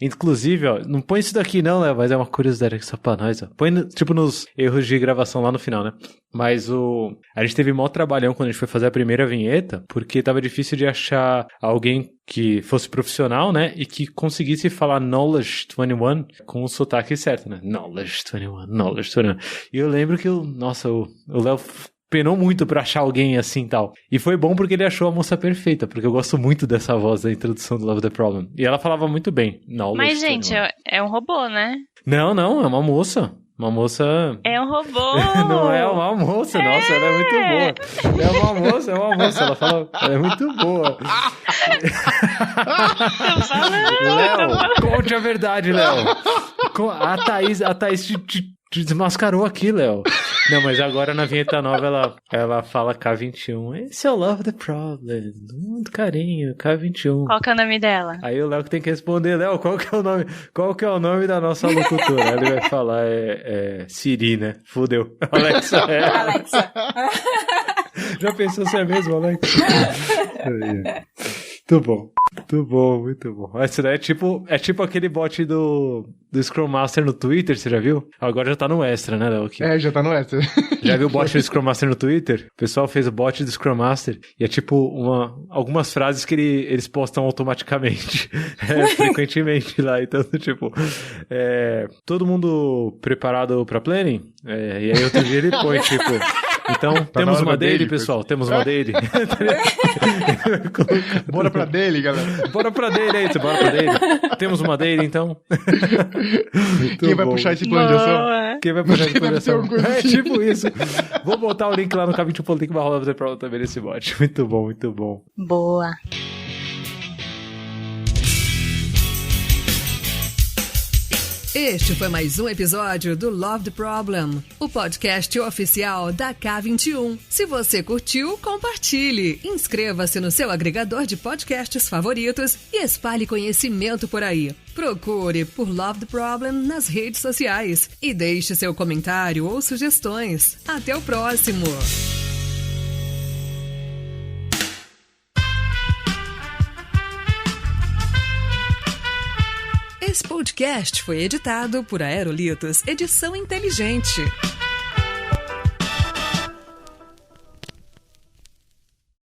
Inclusive, ó, não põe isso daqui não, Léo, mas é uma curiosidade aqui só pra nós, ó. Põe, tipo, nos erros de gravação lá no final, né? Mas a gente teve maior trabalhão quando a gente foi fazer a primeira vinheta, porque tava difícil de achar alguém que fosse profissional, né? E que conseguisse falar Knowledge 21 com o sotaque certo, né? Knowledge 21. E eu lembro que o Léo penou muito pra achar alguém assim e tal. E foi bom porque ele achou a moça perfeita, porque eu gosto muito dessa voz da introdução do Love the Problem. E ela falava muito bem. Mas, gente, é um robô, né? Não, é uma moça. Uma moça... É um robô! Não é uma moça, nossa, ela é muito boa. É uma moça, ela fala... Ela é muito boa. Léo, conte a verdade, Léo. A Thaís te desmascarou aqui, Léo. Não, mas agora na vinheta nova ela fala K21. Esse é o Love the Problem. Muito carinho, K21. Qual que é o nome dela? Aí o Léo que tem que responder, Léo, qual que é o nome da nossa locutora? Aí ele vai falar, Siri, né? Fudeu. Alexa, Alexa. Já pensou se é mesmo, Alexa? Muito bom. Esse daí é tipo aquele bot do Scrum Master no Twitter, você já viu? Agora já tá no Extra, né, Léo? Já tá no Extra. Já viu o bot do Scrum Master no Twitter? O pessoal fez o bot do Scrum Master e é tipo algumas frases que eles postam automaticamente, frequentemente lá. Então, tipo, todo mundo preparado pra planning? E aí outro dia ele põe, tipo... Então, temos uma daily, pessoal. Temos uma daily. Bora pra daily, galera. Bora pra daily aí, bora pra daily. Temos uma daily, então. Quem vai puxar esse plano de ação? Quem vai puxar esse plano de ação? Tipo isso. Vou botar o link lá no K21.link/Love também nesse bot. Muito bom, muito bom. Boa. Este foi mais um episódio do Love the Problem, o podcast oficial da K21. Se você curtiu, compartilhe, inscreva-se no seu agregador de podcasts favoritos e espalhe conhecimento por aí. Procure por Love the Problem nas redes sociais e deixe seu comentário ou sugestões. Até o próximo! Esse podcast foi editado por Aerolitos Edição Inteligente.